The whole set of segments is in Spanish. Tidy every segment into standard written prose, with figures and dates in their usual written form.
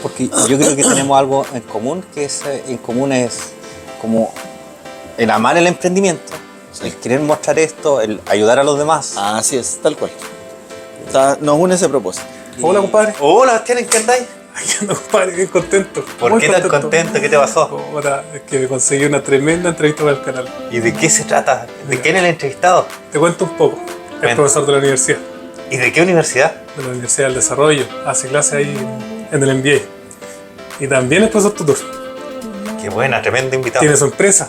porque yo creo que tenemos algo en común, que es como el amar el emprendimiento, el querer mostrar esto, el ayudar a los demás. Así es, tal cual. O sea, nos une ese propósito. Hola, compadre. Hola, ¿tienen que andáis? Aquí ando, compadre, bien contento. ¿Por Muy qué tan contento? ¿Qué te pasó? Puta, es que me conseguí una tremenda entrevista para el canal. ¿Y de qué se trata? ¿De quién es el entrevistado? Te cuento un poco. Es profesor de la universidad, ¿Y de qué universidad? de la Universidad del Desarrollo. Hace clase ahí en el MBA. Y también es profesor tutor. Qué buena, tremendo invitado. Tiene su empresa,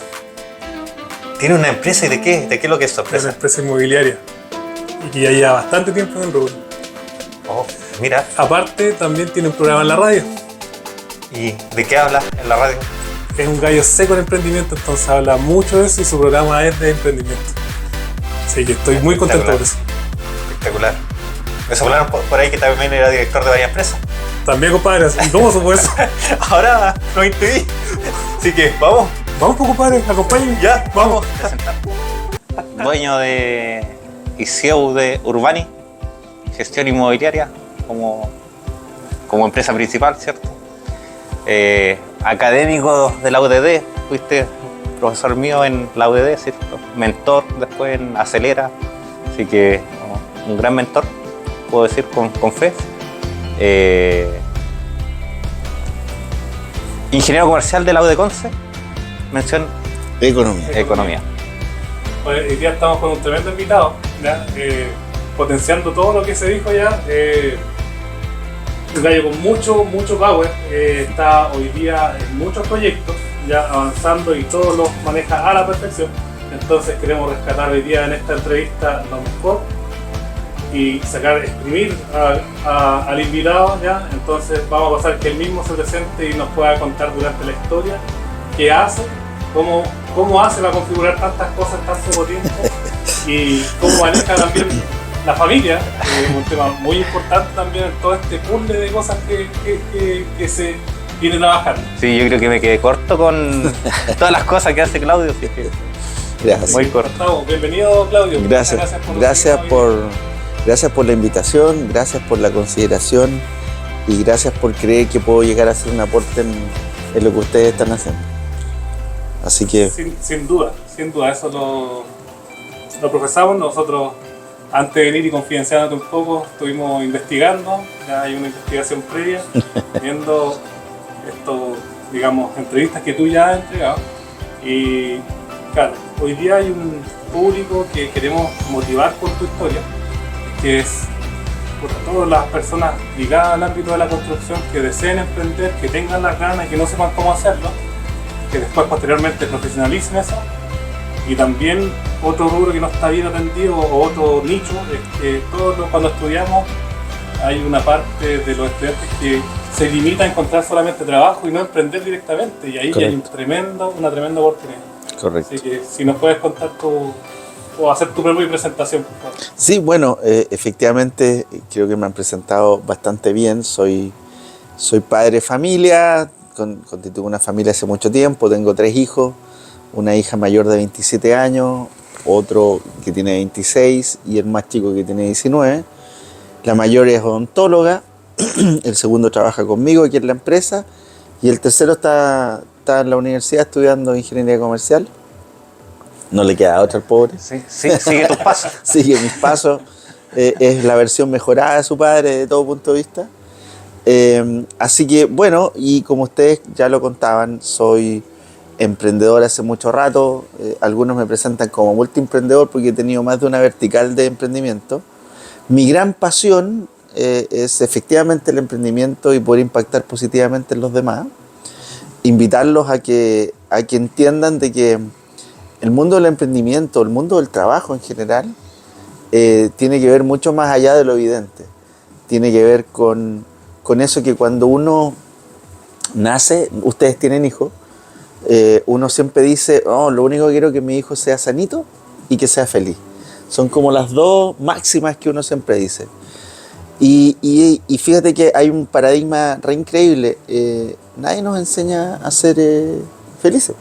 ¿Tiene una empresa y de qué? ¿De qué es lo que es su es una empresa? empresa inmobiliaria. Y que ya lleva bastante tiempo en el rubro. Oh, mira. Aparte, también tiene un programa en la radio. ¿Y de qué habla en la radio? Es un gallo seco en emprendimiento, entonces habla mucho de eso y su programa es de emprendimiento. Así que estoy muy contento por eso. Espectacular. Me soplaron por ahí que también era director de varias empresas. También, compadre, ¿y cómo supo eso? Ahora lo intuí. Así que vamos. Vamos, pues, compadre, acompáñenme. Ya, vamos. Dueño de y CEO de Urbani, gestión inmobiliaria como empresa principal, ¿cierto? Académico de la UDD, fuiste profesor mío en la UDD, ¿cierto? Mentor después en Acelera, así que un gran mentor, puedo decir con fe. Ingeniero comercial de la UD Conce, mención Economía. Hoy día estamos con un tremendo invitado, ¿ya? Potenciando todo lo que se dijo ya. Un gallo con mucho power, está hoy día en muchos proyectos, ya avanzando y todo lo maneja a la perfección. Entonces queremos rescatar hoy día en esta entrevista lo mejor y exprimir al invitado, ¿ya? Entonces vamos a pasar que él mismo se presente y nos pueda contar durante la historia qué hace, cómo hace para configurar tantas cosas en tan poco tiempo y cómo maneja también la familia, que es un tema muy importante también en todo este puzzle de cosas que se viene trabajando. Sí, yo creo que me quedé corto con todas las cosas que hace Claudio, así que Gracias. muy corto. Estamos. Bienvenido, Claudio. Gracias por la invitación, gracias por la consideración y gracias por creer que puedo llegar a hacer un aporte en lo que ustedes están haciendo. Así que... Sin duda, eso lo profesamos nosotros. Antes de venir y confidenciándote un poco, estuvimos investigando, ya hay una investigación previa, viendo digamos, entrevistas que tú ya has entregado. Y claro, hoy día hay un público que queremos motivar por tu historia, que es por todas las personas ligadas al ámbito de la construcción que deseen emprender, que tengan las ganas y que no sepan cómo hacerlo, que después posteriormente profesionalicen eso. Y también otro rubro que no está bien atendido o otro nicho es que todos cuando estudiamos hay una parte de los estudiantes que se limita a encontrar solamente trabajo y no emprender directamente, y ahí hay una tremenda oportunidad. Correcto. Así que si nos puedes contar o hacer tu propia presentación, por favor. Sí, bueno, efectivamente creo que me han presentado bastante bien. Soy padre de familia, constituyo una familia hace mucho tiempo, tengo 3 hijos, una hija mayor de 27 años, otro que tiene 26 y el más chico que tiene 19. La mayor es odontóloga, el segundo trabaja conmigo aquí en la empresa y el tercero está en la universidad estudiando ingeniería comercial. No le queda otra al pobre. Sí, sigue tus pasos. Sigue mis pasos. Es la versión mejorada de su padre de todo punto de vista. Así que bueno, y como ustedes ya lo contaban, soy emprendedor hace mucho rato. Algunos me presentan como multiemprendedor porque he tenido más de una vertical de emprendimiento. Mi gran pasión es efectivamente el emprendimiento y poder impactar positivamente en los demás. Invitarlos a que entiendan de que el mundo del emprendimiento, el mundo del trabajo en general, tiene que ver mucho más allá de lo evidente. Tiene que ver con eso que cuando uno nace, ustedes tienen hijos, uno siempre dice, oh, lo único que quiero es que mi hijo sea sanito y que sea feliz. Son como las 2 máximas que uno siempre dice. Y fíjate que hay un paradigma re increíble. Nadie nos enseña a ser felices.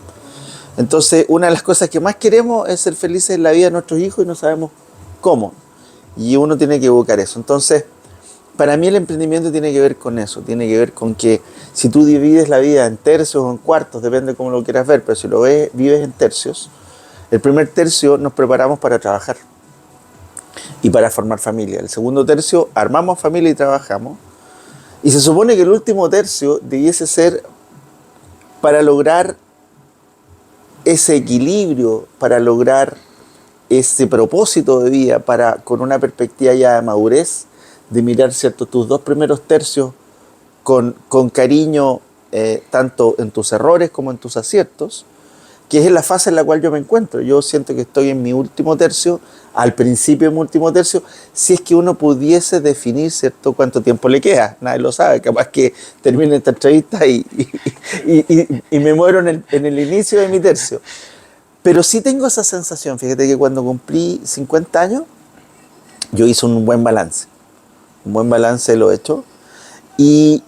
Entonces, una de las cosas que más queremos es ser felices en la vida de nuestros hijos y no sabemos cómo. Y uno tiene que buscar eso. Entonces, para mí el emprendimiento tiene que ver con eso, tiene que ver con que si tú divides la vida en tercios o en cuartos, depende de cómo lo quieras ver, pero si lo vives en tercios, el primer tercio nos preparamos para trabajar y para formar familia. El segundo tercio armamos familia y trabajamos. Y se supone que el último tercio debiese ser para lograr ese equilibrio, para lograr ese propósito de vida, para con una perspectiva ya de madurez, de mirar, ¿cierto?, tus dos primeros tercios con cariño, tanto en tus errores como en tus aciertos, que es la fase en la cual yo me encuentro. Yo siento que estoy en mi último tercio, al principio de mi último tercio, si es que uno pudiese definir, ¿cierto?, cuánto tiempo le queda. Nadie lo sabe, capaz que termine esta entrevista y me muero en el inicio de mi tercio. Pero sí tengo esa sensación, fíjate que cuando cumplí 50 años, yo hice un buen balance de lo hecho, y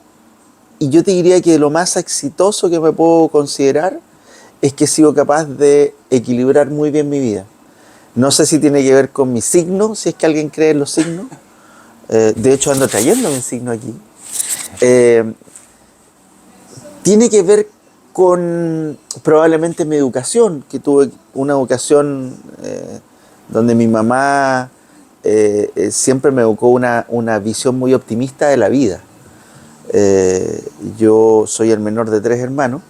yo te diría que lo más exitoso que me puedo considerar es que he sido capaz de equilibrar muy bien mi vida. No sé si tiene que ver con mi signo, si es que alguien cree en los signos. De hecho, ando trayendo mi signo aquí. Tiene que ver con probablemente mi educación, que tuve una educación donde mi mamá siempre me educó una visión muy optimista de la vida. Yo soy el menor de 3 hermanos.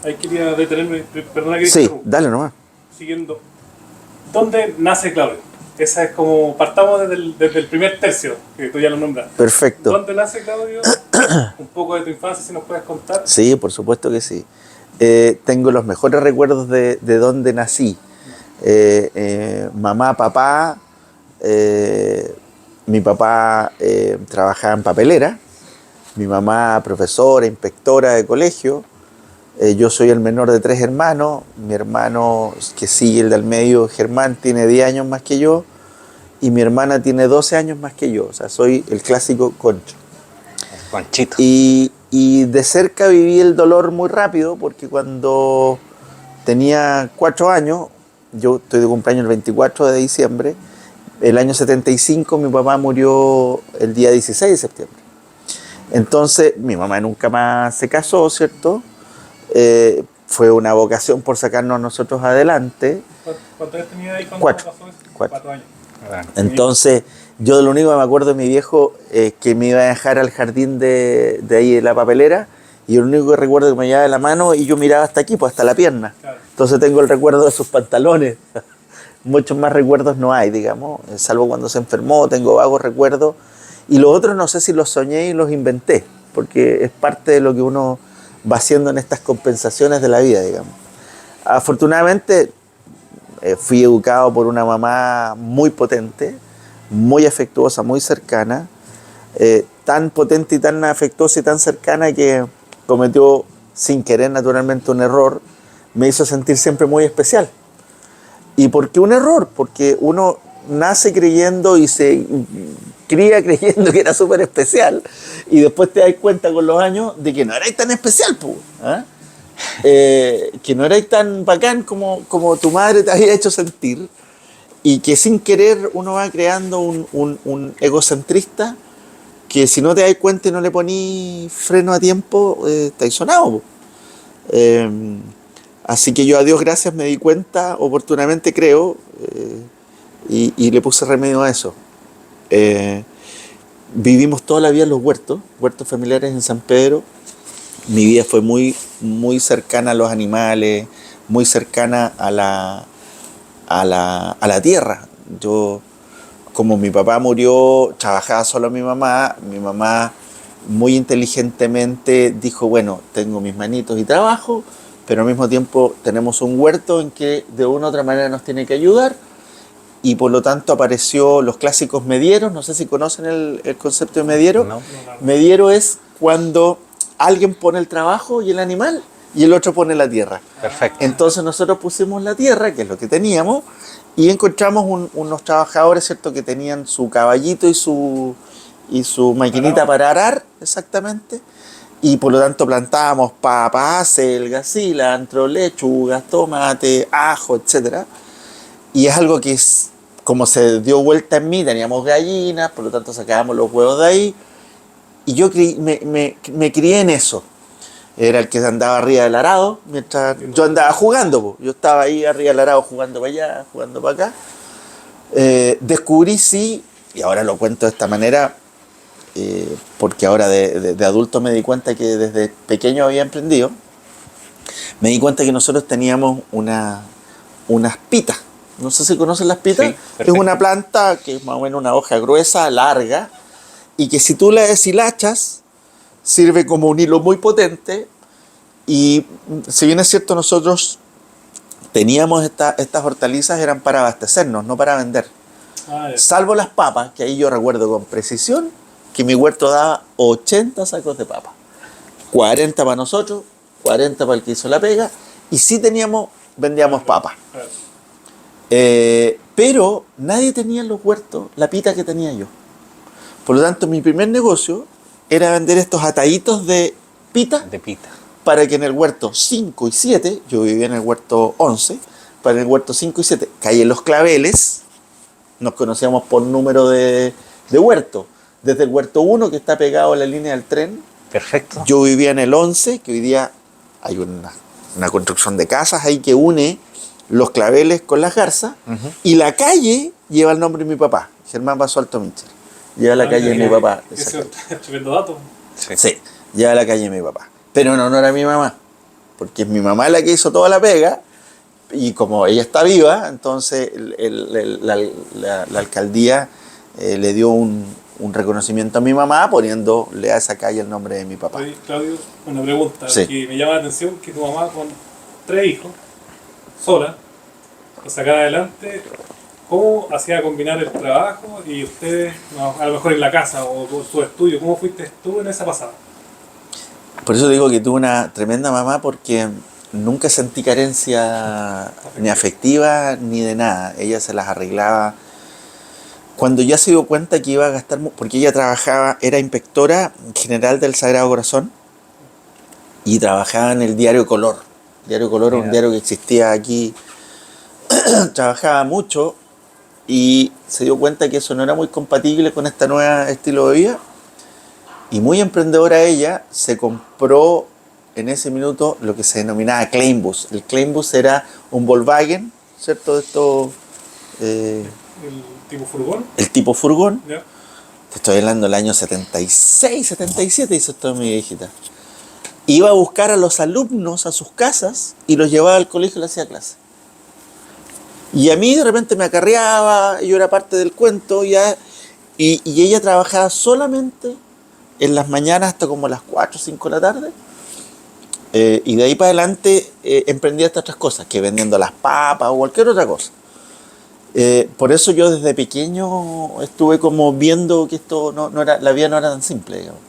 Ahí quería detenerme, perdona que Sí, interrumpa. dale nomás. Siguiendo. ¿Dónde nace Claudio? Esa es como, partamos desde el primer tercio, que tú ya lo nombraste. Perfecto. ¿Dónde nace Claudio? Un poco de tu infancia, si nos puedes contar. Sí, por supuesto que sí. Tengo los mejores recuerdos de dónde nací. Mamá, papá. Mi papá trabajaba en papelera. Mi mamá, profesora, inspectora de colegio. Yo soy el menor de 3 hermanos. Mi hermano, que sigue el del medio, Germán, tiene 10 años más que yo. Y mi hermana tiene 12 años más que yo. O sea, soy el clásico concho. Conchito. Y de cerca viví el dolor muy rápido, porque cuando tenía 4 años, yo estoy de cumpleaños el 24 de diciembre, el año 75 mi papá murió el día 16 de septiembre. Entonces, mi mamá nunca más se casó, ¿cierto? Fue una vocación por sacarnos a nosotros adelante. ¿Cuántos años tenías ahí cuando 4. pasó eso? 4. 4 años. Entonces, yo lo único que me acuerdo de mi viejo que me iba a dejar al jardín de ahí de la papelera, y el único que recuerdo que me llevaba de la mano y yo miraba hasta aquí, pues hasta la pierna. Claro. Entonces tengo el recuerdo de sus pantalones. Muchos más recuerdos no hay, digamos, salvo cuando se enfermó, tengo vagos recuerdos. Y los otros no sé si los soñé y los inventé, porque es parte de lo que uno va haciendo en estas compensaciones de la vida, digamos. Afortunadamente, fui educado por una mamá muy potente, muy afectuosa, muy cercana, tan potente y tan afectuosa y tan cercana que cometió sin querer naturalmente un error, me hizo sentir siempre muy especial. ¿Y por qué un error? Porque uno nace creyendo y se cría creyendo que era súper especial, y después te das cuenta con los años de que no erais tan especial, ¿eh? Que no erais tan bacán como tu madre te había hecho sentir, y que sin querer uno va creando un egocentrista que si no te das cuenta y no le ponís freno a tiempo, estáis sonado. Así que yo, a Dios gracias, me di cuenta oportunamente, creo, y le puse remedio a eso. Vivimos toda la vida en los huertos familiares en San Pedro. Mi vida fue muy, muy cercana a los animales, muy cercana a la tierra. Yo, como mi papá murió, trabajaba solo mi mamá muy inteligentemente dijo, bueno, tengo mis manitos y trabajo, pero al mismo tiempo tenemos un huerto en que de una u otra manera nos tiene que ayudar, y por lo tanto apareció los clásicos medieros. No sé si conocen el concepto de mediero. No. Mediero es cuando alguien pone el trabajo y el animal, y el otro pone la tierra. Perfecto. Entonces nosotros pusimos la tierra, que es lo que teníamos, y encontramos unos trabajadores, ¿cierto?, que tenían su caballito y su maquinita para arar, exactamente, y por lo tanto plantábamos papas, acelgas, cilantro, lechugas, tomate, ajo, etc. Y es algo que como se dio vuelta en mí, teníamos gallinas, por lo tanto sacábamos los huevos de ahí. Y yo me crié en eso. Era el que andaba arriba del arado, mientras yo andaba jugando. Po. Yo estaba ahí arriba del arado jugando para allá, jugando para acá. Descubrí, sí, y ahora lo cuento de esta manera, porque ahora de adulto me di cuenta que desde pequeño había emprendido. Me di cuenta que nosotros teníamos unas pitas. No sé si conocen las pitas. Sí, es perfecto. una planta que es más o menos una hoja gruesa, larga, y que si tú la deshilachas, sirve como un hilo muy potente. Y si bien es cierto, nosotros teníamos estas hortalizas, eran para abastecernos, no para vender. Ah, ya. Salvo las papas, que ahí yo recuerdo con precisión que mi huerto daba 80 sacos de papas. 40 para nosotros, 40 para el que hizo la pega, y sí vendíamos papas. Claro. Pero nadie tenía en los huertos la pita que tenía yo. Por lo tanto, mi primer negocio era vender estos ataditos de pita De pita. para que en el huerto 5 y 7, yo vivía en el huerto 11, para en el huerto 5 y 7, calle Los Claveles, nos conocíamos por número de huerto. Desde el huerto 1, que está pegado a la línea del tren, Perfecto. yo vivía en el 11, que hoy día hay una construcción de casas ahí que une Los Claveles con Las Garzas, y la calle lleva el nombre de mi papá, Germán Basualto Mitchell. Lleva la calle de mi papá. Ese es un tremendo dato. Sí. Sí, lleva la calle de mi papá. Pero no era mi mamá, porque es mi mamá la que hizo toda la pega, y como ella está viva, entonces la alcaldía le dio un reconocimiento a mi mamá poniéndole a esa calle el nombre de mi papá. Oye, Claudio, una pregunta Sí. que me llama la atención, que tu mamá con 3 hijos, sola, lo sacara adelante, ¿cómo hacía combinar el trabajo y ustedes, no, a lo mejor en la casa o con su estudio? ¿Cómo fuiste tú en esa pasada? Por eso digo que tuve una tremenda mamá, porque nunca sentí carencia ni afectiva ni de nada. Ella se las arreglaba. Cuando ya se dio cuenta que iba a gastar, porque ella era inspectora general del Sagrado Corazón y trabajaba en el diario Color. Diario Color era un Mira. diario que existía aquí. Trabajaba mucho y se dio cuenta que eso no era muy compatible con este nuevo estilo de vida. Y muy emprendedora ella, se compró en ese minuto lo que se denominaba Kleinbus. El Kleinbus era un Volkswagen, ¿cierto? ¿El tipo furgón? El tipo furgón. ¿Ya? Te estoy hablando del año 76, 77, hizo esto mi viejita. Iba a buscar a los alumnos a sus casas y los llevaba al colegio y les hacía clase. Y a mí de repente me acarreaba, yo era parte del cuento ya, y ella trabajaba solamente en las mañanas hasta como las 4 o 5 de la tarde. Y de ahí para adelante emprendía estas otras cosas, que vendiendo las papas o cualquier otra cosa. Por eso yo desde pequeño estuve como viendo que esto no era, la vida no era tan simple, digamos.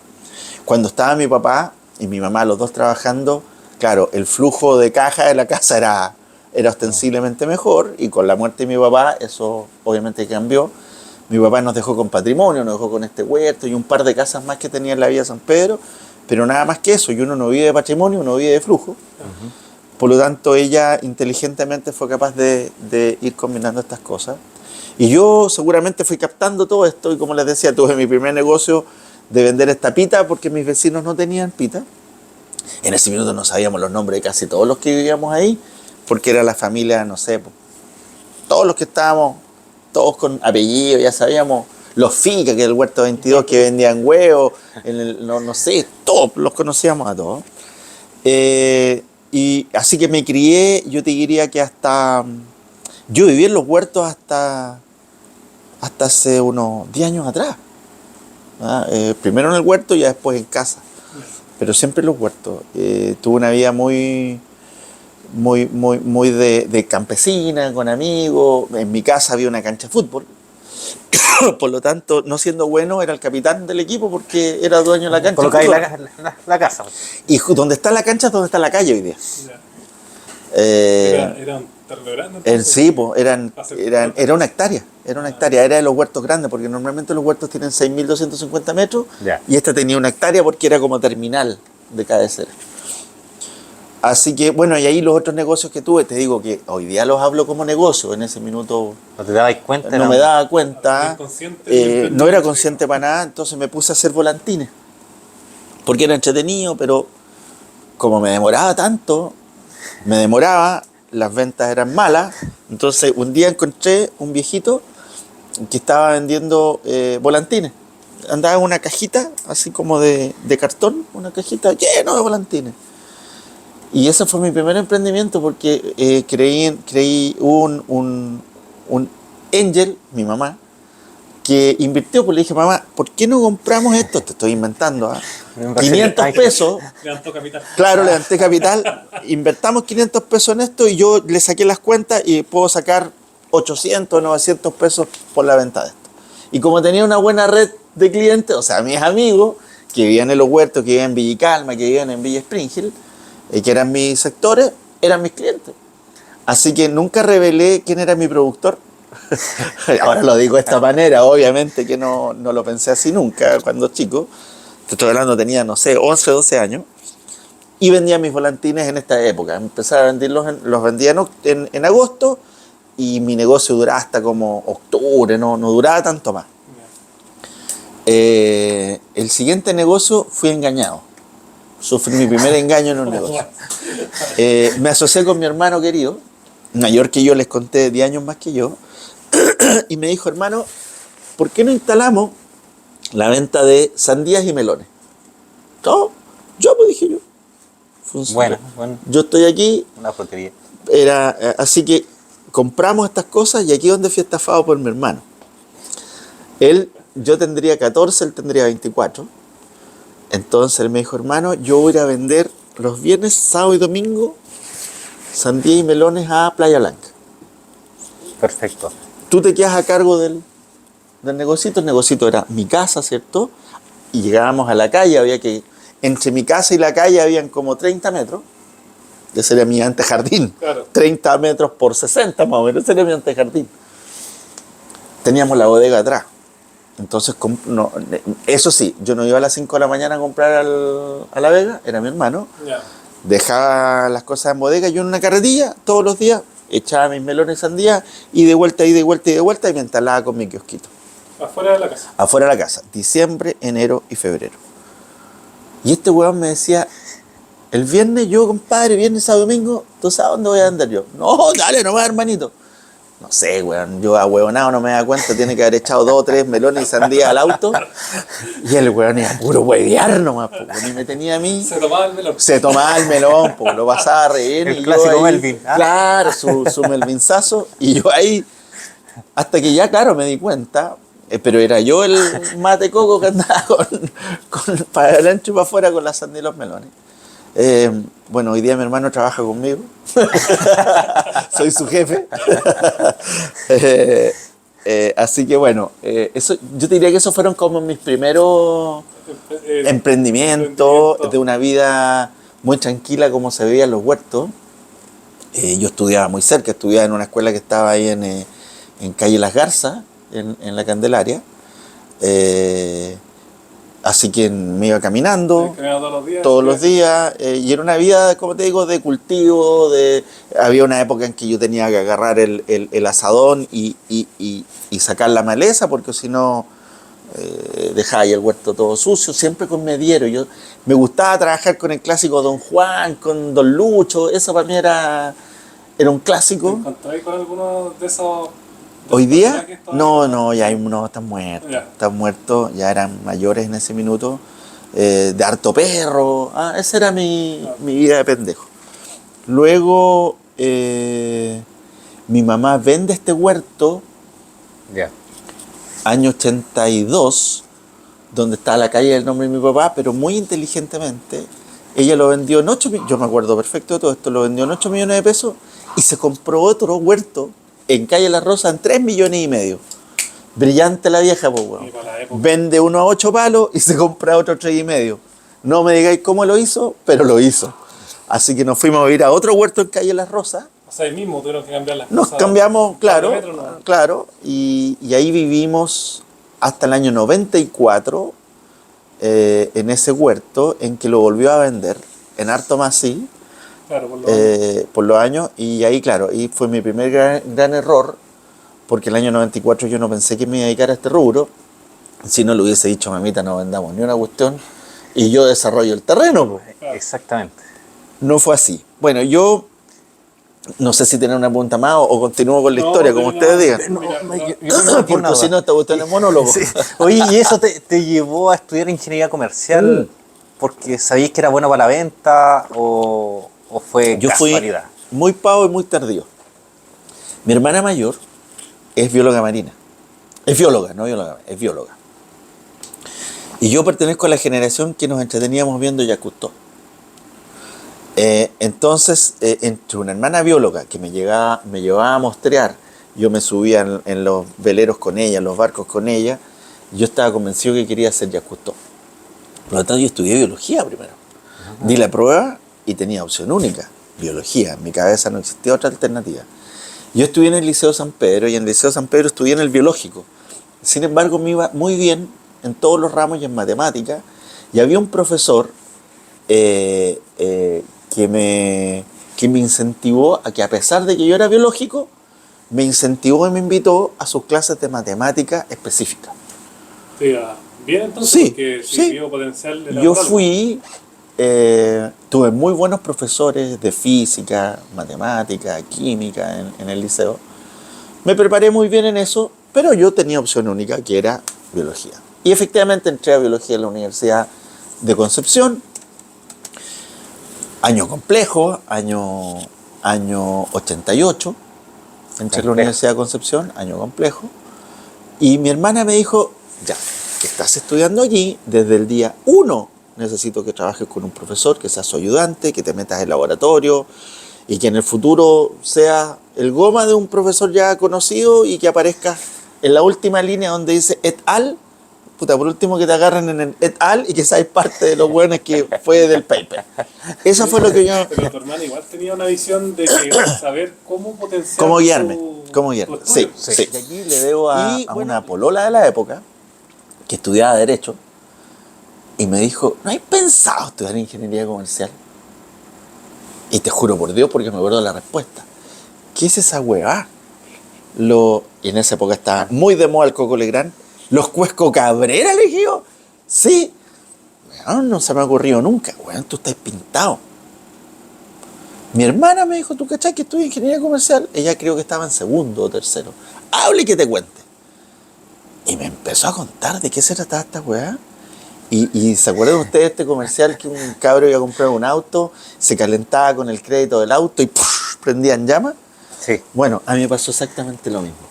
Cuando estaba mi papá y mi mamá, los dos trabajando, claro, el flujo de caja de la casa era ostensiblemente mejor, y con la muerte de mi papá eso obviamente cambió. Mi papá nos dejó con patrimonio, nos dejó con este huerto y un par de casas más que tenía en la Villa San Pedro, pero nada más que eso, y uno no vive de patrimonio, uno vive de flujo. Por lo tanto, ella inteligentemente fue capaz de ir combinando estas cosas. Y yo seguramente fui captando todo esto, y como les decía, tuve mi primer negocio de vender esta pita porque mis vecinos no tenían pita. En ese minuto no sabíamos los nombres de casi todos los que vivíamos ahí, porque era la familia, no sé, todos los que estábamos, todos con apellido, ya sabíamos, los Fica, que es el Huerto 22, que vendían huevos, no sé, todos los conocíamos a todos. Y así que me crié, yo te diría que yo viví en los huertos hasta hace unos 10 años atrás. Primero en el huerto y ya después en casa, pero siempre en los huertos. Tuve una vida muy de campesina, con amigos. En mi casa había una cancha de fútbol. Por lo tanto, no siendo bueno, era el capitán del equipo porque era dueño de la cancha. Colocáis de fútbol. la casa. Y donde está la cancha es donde está la calle hoy día. Ya. Eh, ¿Era un terreno grande? Entonces? Sí, era una hectárea. Era una hectárea, era de los huertos grandes, porque normalmente los huertos tienen 6.250 metros, Ya. y esta tenía una hectárea porque era como terminal de cabecera. Así que, bueno, y ahí los otros negocios que tuve, te digo que hoy día los hablo como negocio, en ese minuto ¿No te dabas cuenta? no me daba cuenta, Inconsciente, no era consciente para nada, entonces me puse a hacer volantines, porque era entretenido, pero como me demoraba tanto, las ventas eran malas, entonces un día encontré un viejito que estaba vendiendo volantines. Andaba en una cajita, así como de cartón, una cajita llena de volantines. Y ese fue mi primer emprendimiento porque creí un angel, mi mamá, que invirtió, pues le dije, mamá, ¿por qué no compramos esto? Te estoy inventando, 500 pesos. Levantó capital. Claro, levanté capital, invertamos 500 pesos en esto y yo le saqué las cuentas y puedo sacar 800, 900 pesos por la venta de esto. Y como tenía una buena red de clientes, o sea, mis amigos que vivían en Los Huertos, que vivían en Villa Calma, que vivían en Villa Spring Hill, que eran mis sectores, eran mis clientes. Así que nunca revelé quién era mi productor. Ahora lo digo de esta manera, obviamente que no lo pensé así nunca cuando chico. Te estoy hablando, tenía, no sé, 11, 12 años. Y vendía mis volantines en esta época. Empecé a venderlos, los vendía en agosto y mi negocio duraba hasta como octubre, no duraba tanto más. El siguiente negocio fui engañado. Sufrí mi primer engaño en un negocio. Me asocié con mi hermano querido, mayor que yo, les conté 10 años más que yo, y me dijo, hermano, ¿por qué no instalamos la venta de sandías y melones? No, yo, pues dije yo. Funciona. Bueno, Yo estoy aquí, una frutería. así que compramos estas cosas y aquí es donde fui estafado por mi hermano. Yo tendría 14, él tendría 24. Entonces él me dijo, hermano, yo voy a ir a vender los viernes, sábado y domingo sandía y melones a Playa Blanca. Perfecto. Tú te quedas a cargo del negocito. El negocito era mi casa, ¿cierto? Y llegábamos a la calle, entre mi casa y la calle habían como 30 metros. Ese era mi antejardín. Claro. 30 metros por 60 más o menos, ese era mi antejardín. Teníamos la bodega atrás. Entonces, eso sí, yo no iba a las 5 de la mañana a comprar a La Vega, era mi hermano. Ya. Dejaba las cosas en bodega, yo en una carretilla, todos los días, echaba mis melones sandía y de vuelta, y me instalaba con mi kiosquito. Afuera de la casa. Afuera de la casa, diciembre, enero y febrero. Y este weón me decía, el viernes yo, compadre, viernes, sábado, domingo, ¿tú sabes dónde voy a andar yo? No, dale nomás, hermanito. No sé, weón, yo a huevonado no me da cuenta, tiene que haber echado 2 o 3 melones y sandía al auto. Y el weón era puro huevear nomás, ni me tenía a mí. Se tomaba el melón. Se tomaba el melón, lo pasaba a reír. El y clásico yo ahí, Melvin, ¿ah? Claro, su Melvinzazo. Y yo ahí, hasta que ya, claro, me di cuenta, pero era yo el mate coco que andaba para adelante y para afuera con la sandía y los melones. Bueno, hoy día mi hermano trabaja conmigo. Soy su jefe. Así que bueno, yo te diría que esos fueron como mis primeros emprendimientos de una vida muy tranquila como se veía en Los Huertos. Yo estudiaba muy cerca, estudiaba en una escuela que estaba ahí en calle Las Garzas, en la Candelaria. Así que me iba caminando todos los días, y era una vida, como te digo, de cultivo. Había una época en que yo tenía que agarrar el asadón y sacar la maleza, porque si no dejaba ahí el huerto todo sucio, siempre con mediero. Me gustaba trabajar con el clásico Don Juan, con Don Lucho, eso para mí era un clásico. ¿Te encontré con alguno de esos? ¿Hoy día? No, ya están muertos. Ya. Están muertos, ya eran mayores en ese minuto. De harto perro. Esa era mi vida de pendejo. Luego, mi mamá vende este huerto, Ya. año 82, donde está la calle del nombre de mi papá, pero muy inteligentemente. Ella lo vendió en 8 millones, yo me acuerdo perfecto de todo esto, lo vendió en 8 millones de pesos y se compró otro huerto en calle La Rosa en 3,5 millones. Brillante la vieja, pues, weón. Vende uno a 8 palos y se compra otro 3,5. No me digáis cómo lo hizo, pero lo hizo. Así que nos fuimos a ir a otro huerto en calle La Rosa. O sea, ahí mismo tuvieron que cambiar las Nos cosas. cambiamos, claro, metros, ¿no? claro, y ahí vivimos hasta el año 94 en ese huerto, en que lo volvió a vender en harto más sí. Claro, por lo menos. por los años, y ahí, claro, y fue mi primer gran error, porque el año 94 yo no pensé que me iba a dedicar a este rubro. Si no le hubiese dicho, mamita, no vendamos ni una cuestión, y yo desarrollo el terreno, po. Exactamente. No fue así. Bueno, yo no sé si tener una pregunta más o continúo con la No, historia, como termina. ustedes digan. Mira, Yo tengo aquí una Porque si duda. no, esta cuestión es monólogo. Sí. Oye, ¿y eso te llevó a estudiar ingeniería comercial porque sabías que era bueno para la venta o fue Yo fui casualidad? muy pavo y muy tardío. Mi hermana mayor es bióloga marina. Es bióloga, no bióloga, es bióloga. Y yo pertenezco a la generación que nos entreteníamos viendo Jacques Cousteau. Entonces, entre una hermana bióloga que me llevaba a mostrear, yo me subía en los veleros con ella, en los barcos con ella, yo estaba convencido que quería ser Jacques Cousteau. Por lo tanto, yo estudié biología primero. Di la prueba y tenía opción única, biología. En mi cabeza no existía otra alternativa. Yo estudié en el Liceo San Pedro y en el Liceo San Pedro estudié en el biológico. Sin embargo, me iba muy bien en todos los ramos y en matemáticas. Y había un profesor que me incentivó a que, a pesar de que yo era biológico, me incentivó y me invitó a sus clases de matemática específicas. Sí, bien entonces, Sí, porque si sí. vio potencial de Yo fui, tuve muy buenos profesores de física, matemática, química en el liceo. Me preparé muy bien en eso, pero yo tenía opción única, que era biología. Y efectivamente entré a biología en la Universidad de Concepción. Año complejo, año 88. Entré a la Universidad de Concepción, año complejo. Y mi hermana me dijo, ya, que estás estudiando allí, desde el día 1 necesito que trabajes con un profesor, que seas su ayudante, que te metas en laboratorio y que en el futuro seas el goma de un profesor ya conocido y que aparezcas en la última línea donde dice et al. Puta, por último que te agarren en el et al y que seas parte de los buenos que fue del paper. Eso fue lo que yo... Pero tu hermana igual tenía una visión de que saber cómo potenciar ¿Cómo guiarme? tu Sí, estudio. sí. Y aquí le debo a una polola de la época que estudiaba Derecho y me dijo, ¿no hay pensado estudiar Ingeniería Comercial? Y te juro por Dios, porque me acuerdo de la respuesta. ¿Qué es esa huevá? Y en esa época estaba muy de moda el Coco Legrand. ¿Los Cuesco Cabrera, le dije yo? Sí. Weón, no se me ha ocurrido nunca. Weón, tú estás pintado. Mi hermana me dijo, ¿tú cachai que estudia Ingeniería Comercial? Ella creo que estaba en segundo o tercero. Hable y que te cuente. Y me empezó a contar de qué se trataba esta weá. Y ¿se acuerdan ustedes de este comercial que un cabro iba a comprar un auto, se calentaba con el crédito del auto y ¡puf! Prendía en llamas? Sí. Bueno, a mí me pasó exactamente lo mismo.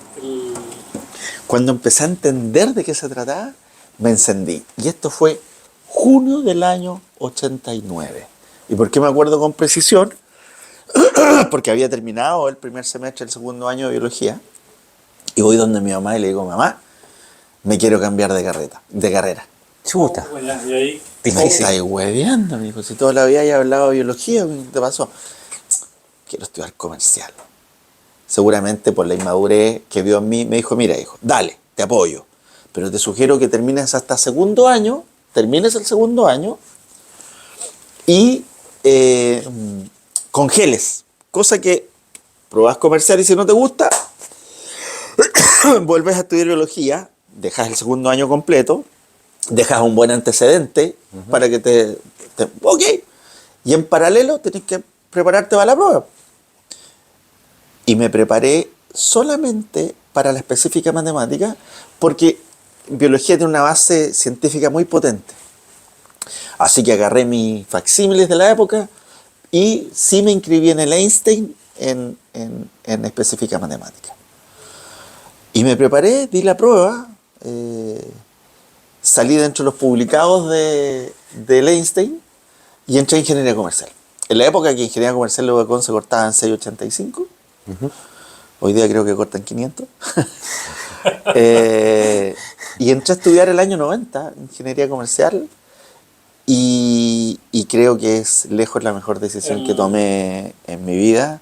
Cuando empecé a entender de qué se trataba, me encendí. Y esto fue junio del año 89. ¿Y por qué me acuerdo con precisión? Porque había terminado el primer semestre del segundo año de biología. Y voy donde mi mamá y le digo, mamá, me quiero cambiar de carrera. Chuta. Oh, ya, y ahí, Me Difícil. estáis hueveando, me dijo. Si toda la vida ya hablado de biología, ¿qué te pasó? Quiero estudiar comercial. Seguramente por la inmadurez que vio en mí, me dijo, mira, hijo, dale, te apoyo. Pero te sugiero que termines hasta segundo año, termines el segundo año y congeles. Cosa que probás comercial y si no te gusta, vuelves a estudiar biología, dejas el segundo año completo, dejas un buen antecedente para que te... Ok. Y en paralelo tenés que prepararte para la prueba. Y me preparé solamente para la específica matemática porque biología tiene una base científica muy potente. Así que agarré mis facsímiles de la época y sí me inscribí en el Einstein en específica matemática. Y me preparé, di la prueba, salí dentro de los publicados del Einstein y entré a Ingeniería Comercial. En la época que Ingeniería Comercial de UBCON se cortaba en 6.85, hoy día creo que cortan 500. Y entré a estudiar el año 90, Ingeniería Comercial, y creo que es lejos la mejor decisión que tomé en mi vida.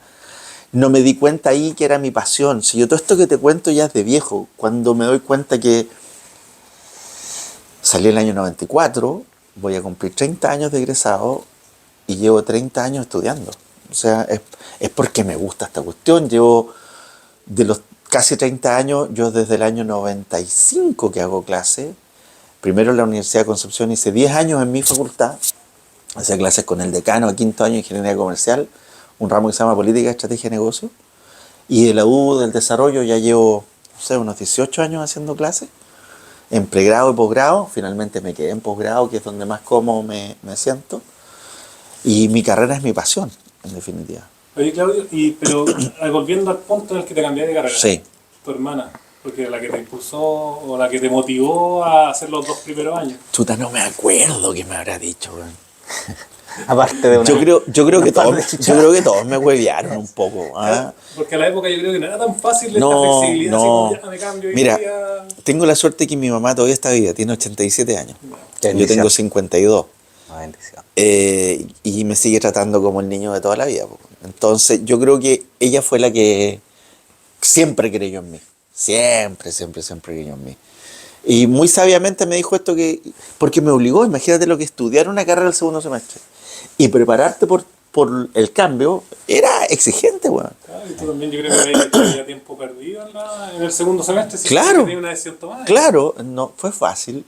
No me di cuenta ahí que era mi pasión. Si yo todo esto que te cuento ya es de viejo, cuando me doy cuenta que salí el año 94, voy a cumplir 30 años de egresado y llevo 30 años estudiando. O sea, es porque me gusta esta cuestión. Llevo de los casi 30 años, yo desde el año 95 que hago clase. Primero en la Universidad de Concepción hice 10 años en mi facultad. Hacía clases con el decano a quinto año de Ingeniería Comercial, un ramo que se llama Política, Estrategia de Negocio. Y de la U del Desarrollo ya llevo, no sé, unos 18 años haciendo clases, en pregrado y posgrado. Finalmente me quedé en posgrado, que es donde más cómodo me siento. Y mi carrera es mi pasión, en definitiva. Oye, Claudio, pero volviendo al punto en el que te cambiaste de carrera, Sí. tu hermana, porque la que te impulsó o la que te motivó a hacer los 2 primeros años. Chuta, no me acuerdo qué me habrá dicho, weón. Aparte de una... Yo creo que par todos, de yo chichadas. creo que todos me huevearon un poco. ¿Ah? Porque a la época yo creo que no era tan fácil esta No, flexibilidad, no. así como ya me cambio hoy Mira, día. tengo la suerte que mi mamá todavía está viva, tiene 87 años. Qué Yo bendición. tengo 52. Una bendición. Y me sigue tratando como el niño de toda la vida, po. Entonces yo creo que ella fue la que siempre creyó en mí. Siempre creyó en mí. Y muy sabiamente me dijo esto porque me obligó, imagínate lo que estudiar una carrera el segundo semestre y prepararte por el cambio era exigente, weón. Claro, y tú también yo creo que habías hecho ya tiempo perdido en el segundo semestre. Si Claro. tenías una decisión tomada. Claro, no fue fácil,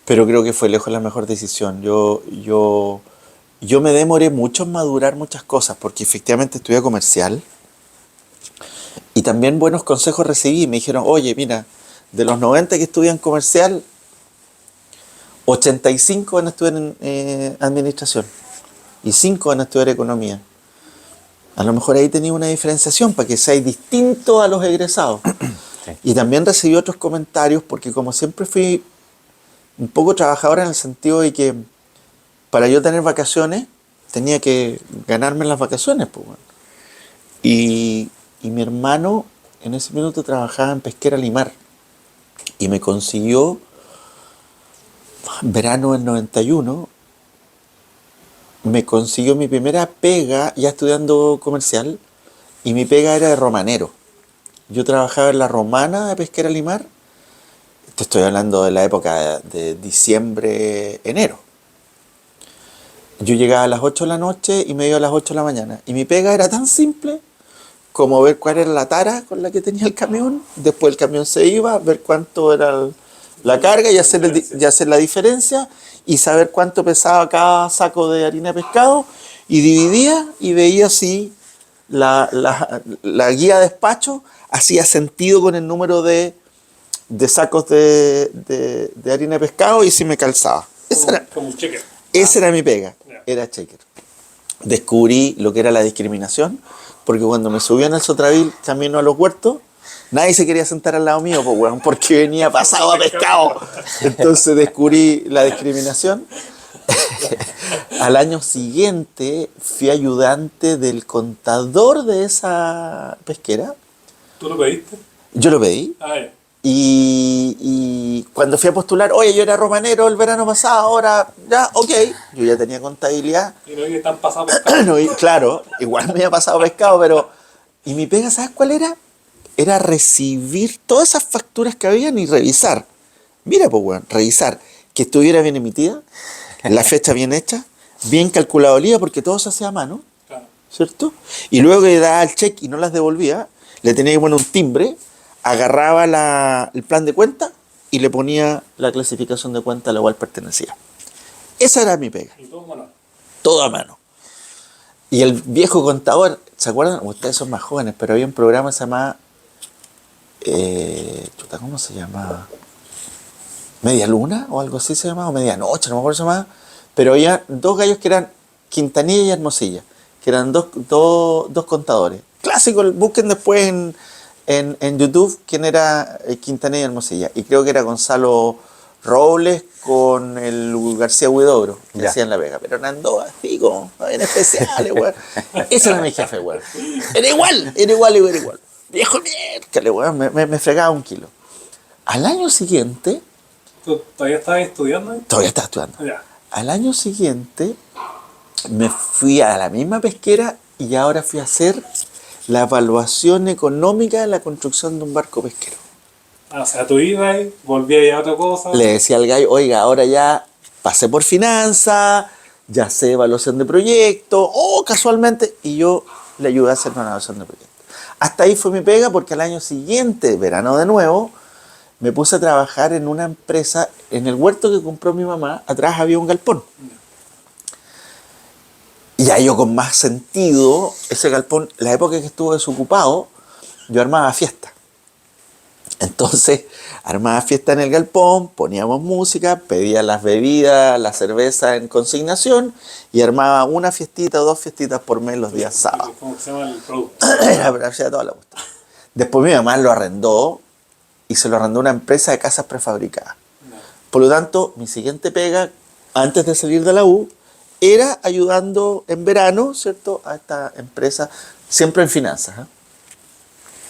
pero creo que fue lejos la mejor decisión. Yo me demoré mucho en madurar muchas cosas porque efectivamente estudié comercial y también buenos consejos recibí. Me dijeron, oye, mira, de los 90 que estudian comercial, 85 van a estudiar en administración y 5 van a estudiar economía. A lo mejor ahí tenía una diferenciación para que seáis distinto a los egresados. Sí. Y también recibí otros comentarios porque como siempre fui un poco trabajadora en el sentido de que para yo tener vacaciones tenía que ganarme las vacaciones, pues, bueno. Y mi hermano en ese minuto trabajaba en Pesquera Limar y me consiguió verano del 91, me consiguió mi primera pega ya estudiando comercial y mi pega era de romanero. Yo trabajaba en la Romana de Pesquera Limar. Te estoy hablando de la época de diciembre, enero. Yo llegaba a las 8 de la noche y me iba a las 8 de la mañana. Y mi pega era tan simple como ver cuál era la tara con la que tenía el camión. Después el camión se iba, ver cuánto era la carga y hacer la diferencia y saber cuánto pesaba cada saco de harina de pescado. Y dividía y veía si la guía de despacho hacía sentido con el número de sacos de harina de pescado y si me calzaba. Como un cheque. Esa era mi pega, Ya. era checker. Descubrí lo que era la discriminación, porque cuando me subí en el Sotrabil camino a los huertos, nadie se quería sentar al lado mío, pues, weón, porque venía pasado a pescado. Entonces descubrí la discriminación. Al año siguiente fui ayudante del contador de esa pesquera. ¿Tú lo pediste? Yo lo pedí. Ah, ya. Y cuando fui a postular, oye, yo era romanero el verano pasado, ahora ya, ok. Yo ya tenía contabilidad. Y no que están pasados por No, y claro, igual me había pasado pescado, pero... Y mi pega, ¿sabes cuál era? Era recibir todas esas facturas que habían y revisar. Mira, pues, weón, revisar que estuviera bien emitida, la fecha bien hecha, bien calculado el IVA, porque todo se hacía a mano, Claro. ¿cierto? Y luego que daba el cheque y no las devolvía, le tenía que poner un timbre, agarraba el plan de cuenta y le ponía la clasificación de cuenta a la cual pertenecía. Esa era mi pega, Y todo manual. todo a mano. Y el viejo contador, ¿se acuerdan? Ustedes son más jóvenes, pero había un programa que se llamaba... ¿cómo se llamaba? ¿Media Luna? O algo así se llamaba, o Medianoche, no me acuerdo cómo se llamaba. Pero había dos gallos que eran Quintanilla y Hermosilla, que eran dos contadores. Clásico, busquen después en YouTube quién era Quintanilla y Hermosilla. Y creo que era Gonzalo Robles con el García Huidobro, que Ya. hacían la pega. Pero eran dos así como bien especiales, weón. Ese era mi jefe, weón. Era igual. Viejo mierda, weón, me fregaba 1 kilo. Al año siguiente, ¿Tú todavía estabas estudiando ahí? todavía estaba estudiando. Ya. Al año siguiente me fui a la misma pesquera y ahora fui a hacer la evaluación económica de la construcción de un barco pesquero. Ah, o sea, tú ibas ahí, volvías a otra cosa. Le decía al gallo, oiga, ahora ya pasé por finanzas, ya sé evaluación de proyecto, o casualmente, y yo le ayudé a hacer una evaluación de proyecto. Hasta ahí fue mi pega, porque al año siguiente, verano de nuevo, me puse a trabajar en una empresa, en el huerto que compró mi mamá, atrás había un galpón. Y ya yo con más sentido, ese galpón, la época que estuvo desocupado, yo armaba fiestas. Entonces, armaba fiesta en el galpón, poníamos música, pedía las bebidas, la cerveza en consignación y armaba una fiestita o 2 fiestitas por mes los días sábados. ¿Cómo se llama el producto? Hacía toda la cuestión. Después mi mamá lo arrendó y se lo arrendó a una empresa de casas prefabricadas. Por lo tanto, mi siguiente pega, antes de salir de la U, era ayudando en verano, ¿cierto?, a esta empresa, siempre en finanzas, ¿eh?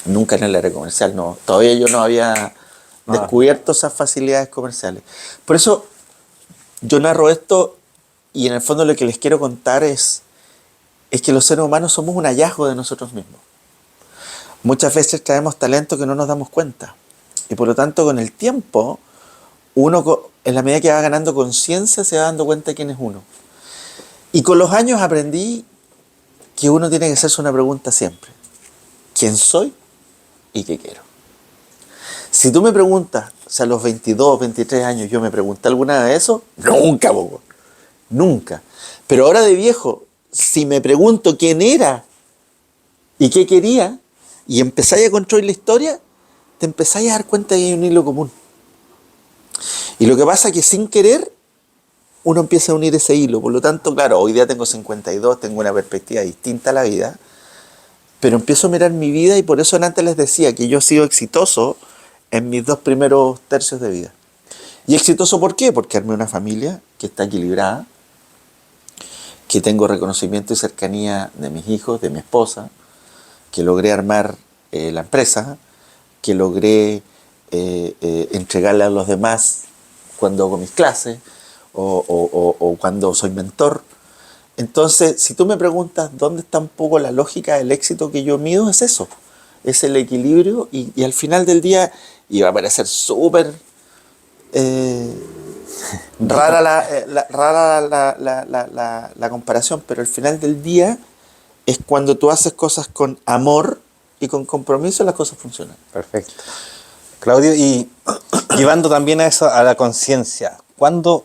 Nunca en el área comercial, no. Todavía yo no había descubierto esas facilidades comerciales. Por eso yo narro esto y en el fondo lo que les quiero contar es que los seres humanos somos un hallazgo de nosotros mismos. Muchas veces traemos talento que no nos damos cuenta. Y por lo tanto, con el tiempo, uno, en la medida que va ganando conciencia, se va dando cuenta de quién es uno. Y con los años aprendí que uno tiene que hacerse una pregunta siempre. ¿Quién soy y qué quiero? Si tú me preguntas, o sea, a los 22, 23 años, yo me pregunté alguna vez eso, nunca, bobo. Nunca. Pero ahora de viejo, si me pregunto quién era y qué quería, y empezáis a construir la historia, te empezáis a dar cuenta que hay un hilo común. Y lo que pasa es que sin querer, uno empieza a unir ese hilo. Por lo tanto, claro, hoy día tengo 52, tengo una perspectiva distinta a la vida, pero empiezo a mirar mi vida y por eso antes les decía que yo he sido exitoso en mis 2 primeros tercios de vida. ¿Y exitoso por qué? Porque armé una familia que está equilibrada, que tengo reconocimiento y cercanía de mis hijos, de mi esposa, que logré armar la empresa, que logré entregarle a los demás cuando hago mis clases o cuando soy mentor. Entonces, si tú me preguntas dónde está un poco la lógica del éxito que yo mido, es eso, es el equilibrio y al final del día, y va a parecer súper rara la comparación, pero al final del día es cuando tú haces cosas con amor y con compromiso, las cosas funcionan. Perfecto. Claudio, y llevando también a eso, a la conciencia, ¿cuándo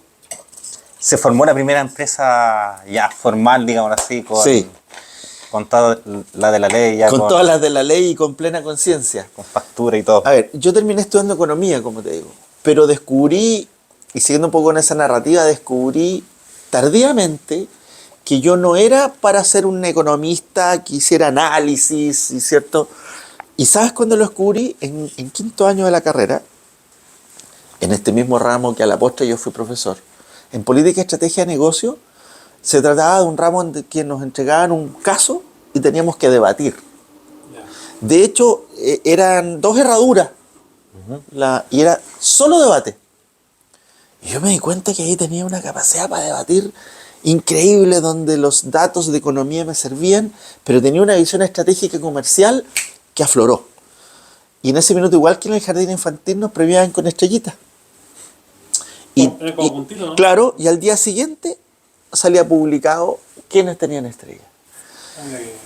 se formó la primera empresa ya formal, digamos así, con toda la de la ley? Ya con todas las de la ley y con plena conciencia. Con factura y todo. A ver, yo terminé estudiando economía, como te digo, pero descubrí, y siguiendo un poco con esa narrativa, descubrí tardíamente que yo no era para ser un economista que hiciera análisis, y ¿cierto? ¿Y sabes cuándo lo descubrí? En 5º año de la carrera, en este mismo ramo que a la postre yo fui profesor. En política y estrategia de negocio se trataba de un ramo en que nos entregaban un caso y teníamos que debatir. De hecho, eran 2 herraduras y era solo debate. Y yo me di cuenta que ahí tenía una capacidad para debatir increíble, donde los datos de economía me servían, pero tenía una visión estratégica y comercial que afloró. Y en ese minuto, igual que en el jardín infantil, nos premiaban con estrellitas. Como puntito, ¿no? Claro, y al día siguiente salía publicado quiénes tenían estrella.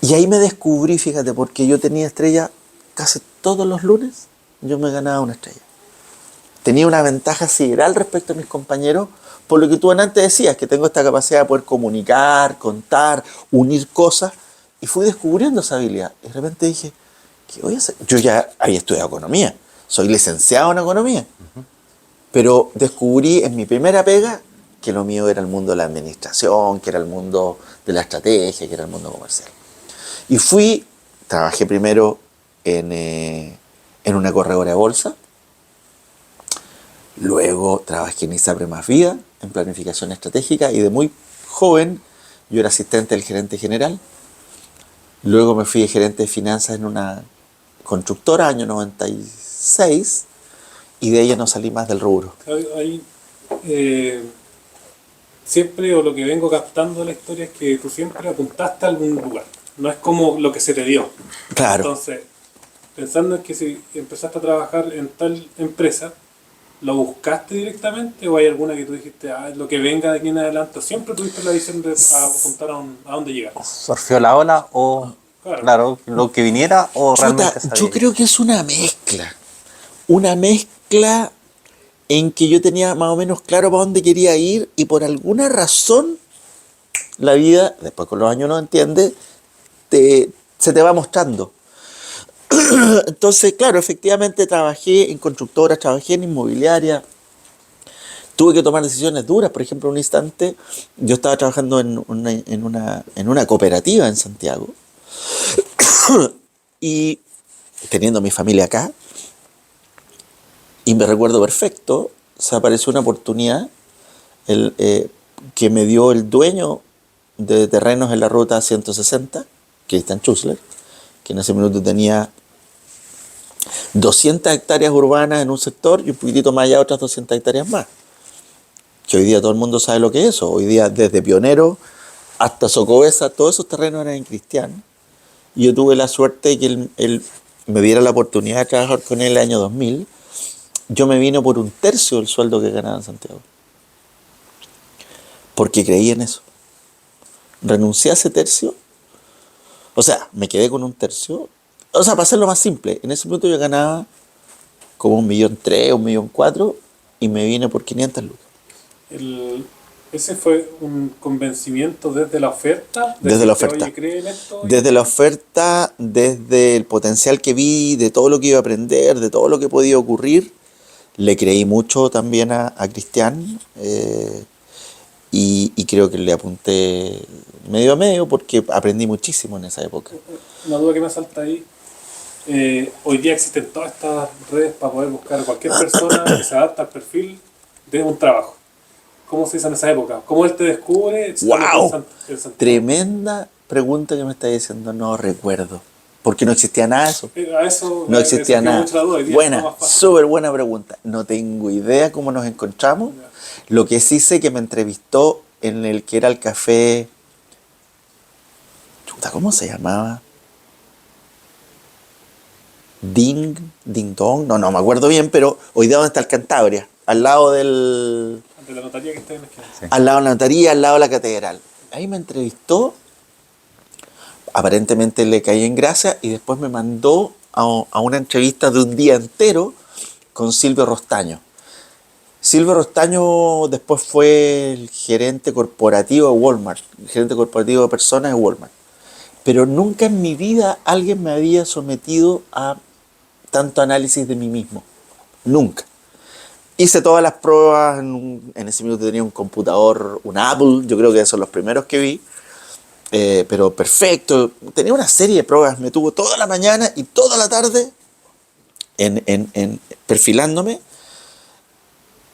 Y ahí me descubrí, fíjate, porque yo tenía estrella casi todos los lunes, yo me ganaba una estrella. Tenía una ventaja sideral respecto a mis compañeros, por lo que tú antes decías, que tengo esta capacidad de poder comunicar, contar, unir cosas, y fui descubriendo esa habilidad. Y de repente dije, ¿qué voy a hacer? Yo ya había estudiado economía, soy licenciado en economía. Pero descubrí en mi primera pega que lo mío era el mundo de la administración, que era el mundo de la estrategia, que era el mundo comercial. Y trabajé primero en una corredora de bolsa, luego trabajé en ISAPRE Más Vida, en planificación estratégica, y de muy joven yo era asistente del gerente general. Luego me fui de gerente de finanzas en una constructora, año 96, y de ella no salí más del rubro. Ahí, siempre, o lo que vengo captando de la historia, es que tú siempre apuntaste a algún lugar. No es como lo que se te dio. Claro. Entonces, pensando en que si empezaste a trabajar en tal empresa, ¿lo buscaste directamente o hay alguna que tú dijiste, lo que venga de aquí en adelante? ¿Siempre tuviste la visión de apuntar a dónde llegar? ¿Surfeó la ola o, Claro. claro, lo que viniera o Chuta, realmente sabía? yo creo que es una mezcla. Una mezcla en que yo tenía más o menos claro para dónde quería ir y por alguna razón la vida, después con los años no entiende, se te va mostrando. Entonces, claro, efectivamente trabajé en constructoras, trabajé en inmobiliaria, tuve que tomar decisiones duras. Por ejemplo, en un instante yo estaba trabajando en una cooperativa en Santiago y teniendo a mi familia acá, y me recuerdo perfecto, se apareció una oportunidad que me dio el dueño de terrenos en la ruta 160, Christian Schussler, que en ese minuto tenía 200 hectáreas urbanas en un sector y un poquitito más allá otras 200 hectáreas más. Que hoy día todo el mundo sabe lo que es eso. Hoy día desde Pionero hasta Socobesa, todos esos terrenos eran en Cristian. Y yo tuve la suerte de que él me diera la oportunidad de trabajar con él en el año 2000. Yo me vine por 1/3 del sueldo que ganaba en Santiago. Porque creí en eso. Renuncié a ese tercio. O sea, me quedé con 1/3. O sea, para hacerlo más simple, en ese momento yo ganaba como 1.300.000, 1.400.000 y me vine por 500 lucas. ¿Ese fue un convencimiento desde la oferta? Desde la oferta. Oye, ¿cree en esto? Desde la oferta, desde el potencial que vi, de todo lo que iba a aprender, de todo lo que podía ocurrir. Le creí mucho también a Cristian y creo que le apunté medio a medio porque aprendí muchísimo en esa época. Una duda que me salta ahí. Hoy día existen todas estas redes para poder buscar a cualquier persona que se adapta al perfil de un trabajo. ¿Cómo se hizo en esa época? ¿Cómo él te descubre? ¡Wow! Tremenda pregunta que me está diciendo, no recuerdo. Porque no existía nada de eso. A eso No existía nada. Buena, súper súper buena pregunta. No tengo idea cómo nos encontramos. Ya. Lo que sí sé que me entrevistó en el que era el café. Chuta, ¿cómo se llamaba? Ding Dong. No me acuerdo bien, pero hoy día donde está el Cantabria. Al lado del. De la notaría que está en la esquina. Sí. Al lado de la notaría, al lado de la catedral. Ahí me entrevistó. Aparentemente le caí en gracia y después me mandó a una entrevista de un día entero con Silvio Rostaño. Silvio Rostaño después fue el gerente corporativo de Walmart, el gerente corporativo de personas de Walmart. Pero nunca en mi vida alguien me había sometido a tanto análisis de mí mismo. Nunca. Hice todas las pruebas, en ese minuto tenía un computador, un Apple, yo creo que esos son los primeros que vi. Pero perfecto, tenía una serie de pruebas, me tuvo toda la mañana y toda la tarde en perfilándome,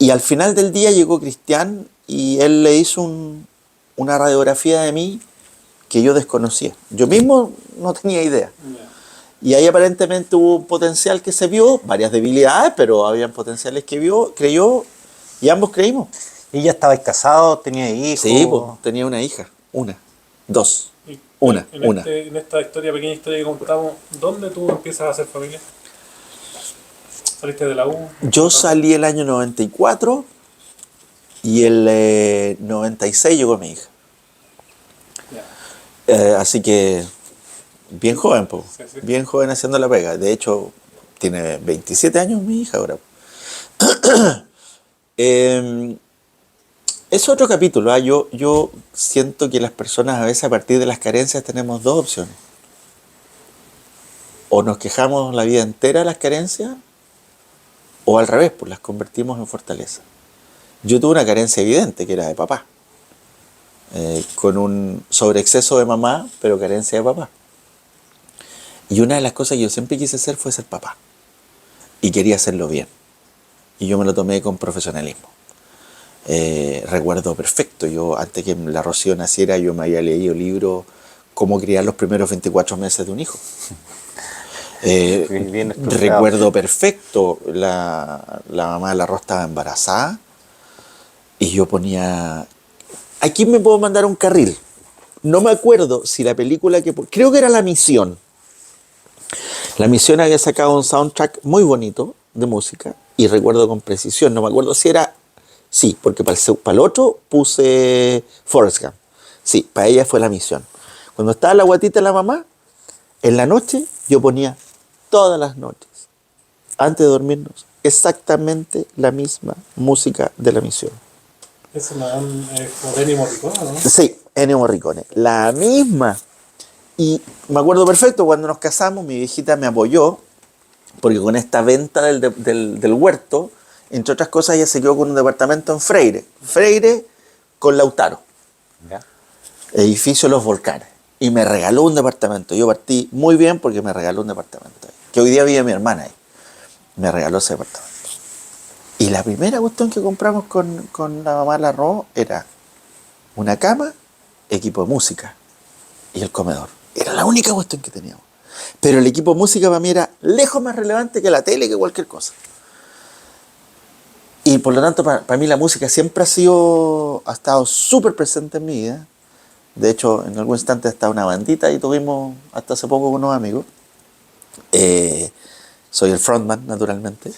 y al final del día llegó Cristian y él le hizo una radiografía de mí que yo desconocía, yo mismo no tenía idea, y ahí aparentemente hubo un potencial que se vio, varias debilidades, pero habían potenciales que creyó, y ambos creímos. ¿Y ya estabais casados? ¿Tenía hijos? Sí, pues, tenía una hija, dos. En esta pequeña historia que contamos, ¿dónde tú empiezas a hacer familia? ¿Saliste de la U? Yo salí el año 94 y el 96 llegó mi hija. Así que bien joven, po. Sí, sí. Bien joven haciendo la pega. De hecho, tiene 27 años mi hija ahora. Es otro capítulo. Yo siento que las personas a veces a partir de las carencias tenemos dos opciones. O nos quejamos la vida entera de las carencias, o al revés, pues las convertimos en fortaleza. Yo tuve una carencia evidente, que era de papá. Con un sobreexceso de mamá, pero carencia de papá. Y una de las cosas que yo siempre quise hacer fue ser papá. Y quería hacerlo bien. Y yo me lo tomé con profesionalismo. Recuerdo perfecto, yo antes que la Rocío naciera, yo me había leído el libro Cómo criar los primeros 24 meses de un hijo. Recuerdo perfecto, la mamá de la Rosa estaba embarazada y yo ponía, aquí me puedo mandar un carril. No me acuerdo si la película creo que era La Misión. La Misión había sacado un soundtrack muy bonito de música y recuerdo con precisión, no me acuerdo si era, sí, porque para el otro puse Forrest Gump. Sí, para ella fue La Misión. Cuando estaba la guatita de la mamá, en la noche yo ponía todas las noches, antes de dormirnos, exactamente la misma música de La Misión. Es como Ennio Morricone, ¿no? Sí, Ennio Morricone, la misma. Y me acuerdo perfecto, cuando nos casamos, mi viejita me apoyó, porque con esta venta del huerto, entre otras cosas, ella se quedó con un departamento en Freire. Freire con Lautaro, ¿Ya? edificio Los Volcanes. Y me regaló un departamento. Yo partí muy bien porque me regaló un departamento. Que hoy día vive mi hermana ahí. Me regaló ese departamento. Y la primera cuestión que compramos con la mamá Larro era una cama, equipo de música y el comedor. Era la única cuestión que teníamos. Pero el equipo de música para mí era lejos más relevante que la tele, que cualquier cosa. Y por lo tanto, para mí la música siempre ha estado súper presente en mi vida. De hecho, en algún instante hasta una bandita y tuvimos hasta hace poco con unos amigos. Soy el frontman, naturalmente.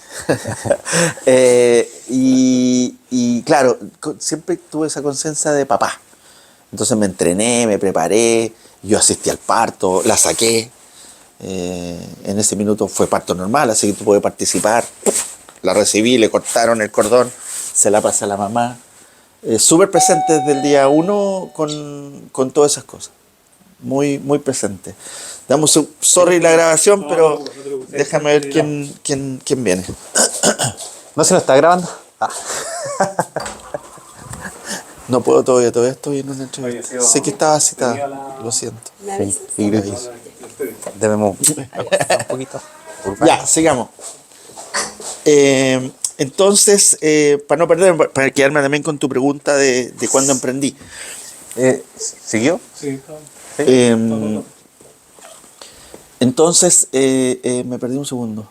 Y claro, siempre tuve esa conciencia de papá. Entonces me entrené, me preparé, yo asistí al parto, la saqué. En ese minuto fue parto normal, así que tú puedes participar. La recibí, le cortaron el cordón, se la pasé a la mamá. Súper presente desde el día 1 con todas esas cosas. Muy, muy presente. Damos un sorry la grabación, pero déjame ver quién viene. ¿No se lo está grabando? Ah. No puedo todavía estoy en una entrevista. Sé que estaba citada, lo siento. ¿Me avisas? Sí, debemos un poquito. Ya, sigamos. Entonces, para no perder, para quedarme también con tu pregunta de cuándo emprendí. ¿Siguió? Sí, Entonces, me perdí un segundo.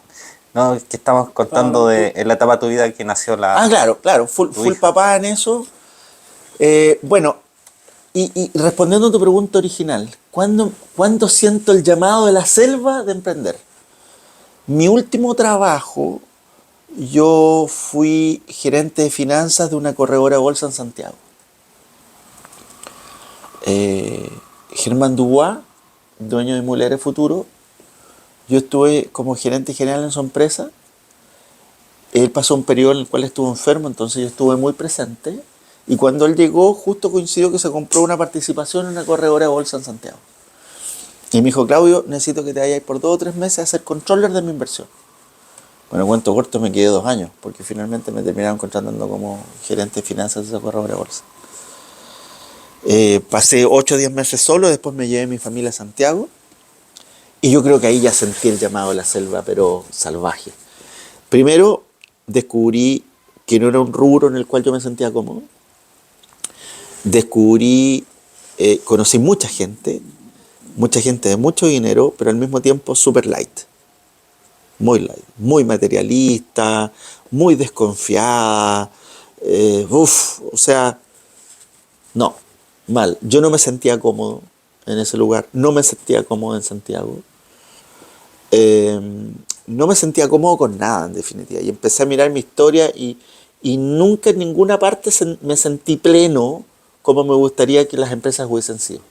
No, es que estamos contando en la etapa de tu vida que nació la... Ah, claro, full hija. papá en eso. Bueno, y respondiendo a tu pregunta original, ¿cuándo siento el llamado de la selva de emprender? Mi último trabajo, yo fui gerente de finanzas de una corredora de bolsa en Santiago. Germán Dubois, dueño de Inmobiliaria Futuro, yo estuve como gerente general en su empresa. Él pasó un periodo en el cual estuvo enfermo, entonces yo estuve muy presente. Y cuando él llegó, justo coincidió que se compró una participación en una corredora de bolsa en Santiago. Y me dijo, Claudio, necesito que te vayas por 2 o 3 meses a ser controller de mi inversión. Bueno, cuento corto, me quedé 2 años, porque finalmente me terminaron contratando como gerente de finanzas de esa corredora de bolsa. Pasé 8 o 10 meses solo, después me llevé a mi familia a Santiago. Y yo creo que ahí ya sentí el llamado de la selva, pero salvaje. Primero, descubrí que no era un rubro en el cual yo me sentía cómodo. Conocí mucha gente de mucho dinero, pero al mismo tiempo super light, muy materialista, muy desconfiada, o sea, no, mal. Yo no me sentía cómodo en ese lugar, no me sentía cómodo en Santiago, no me sentía cómodo con nada en definitiva, y empecé a mirar mi historia y nunca en ninguna parte me sentí pleno como me gustaría que las empresas hubiesen sido.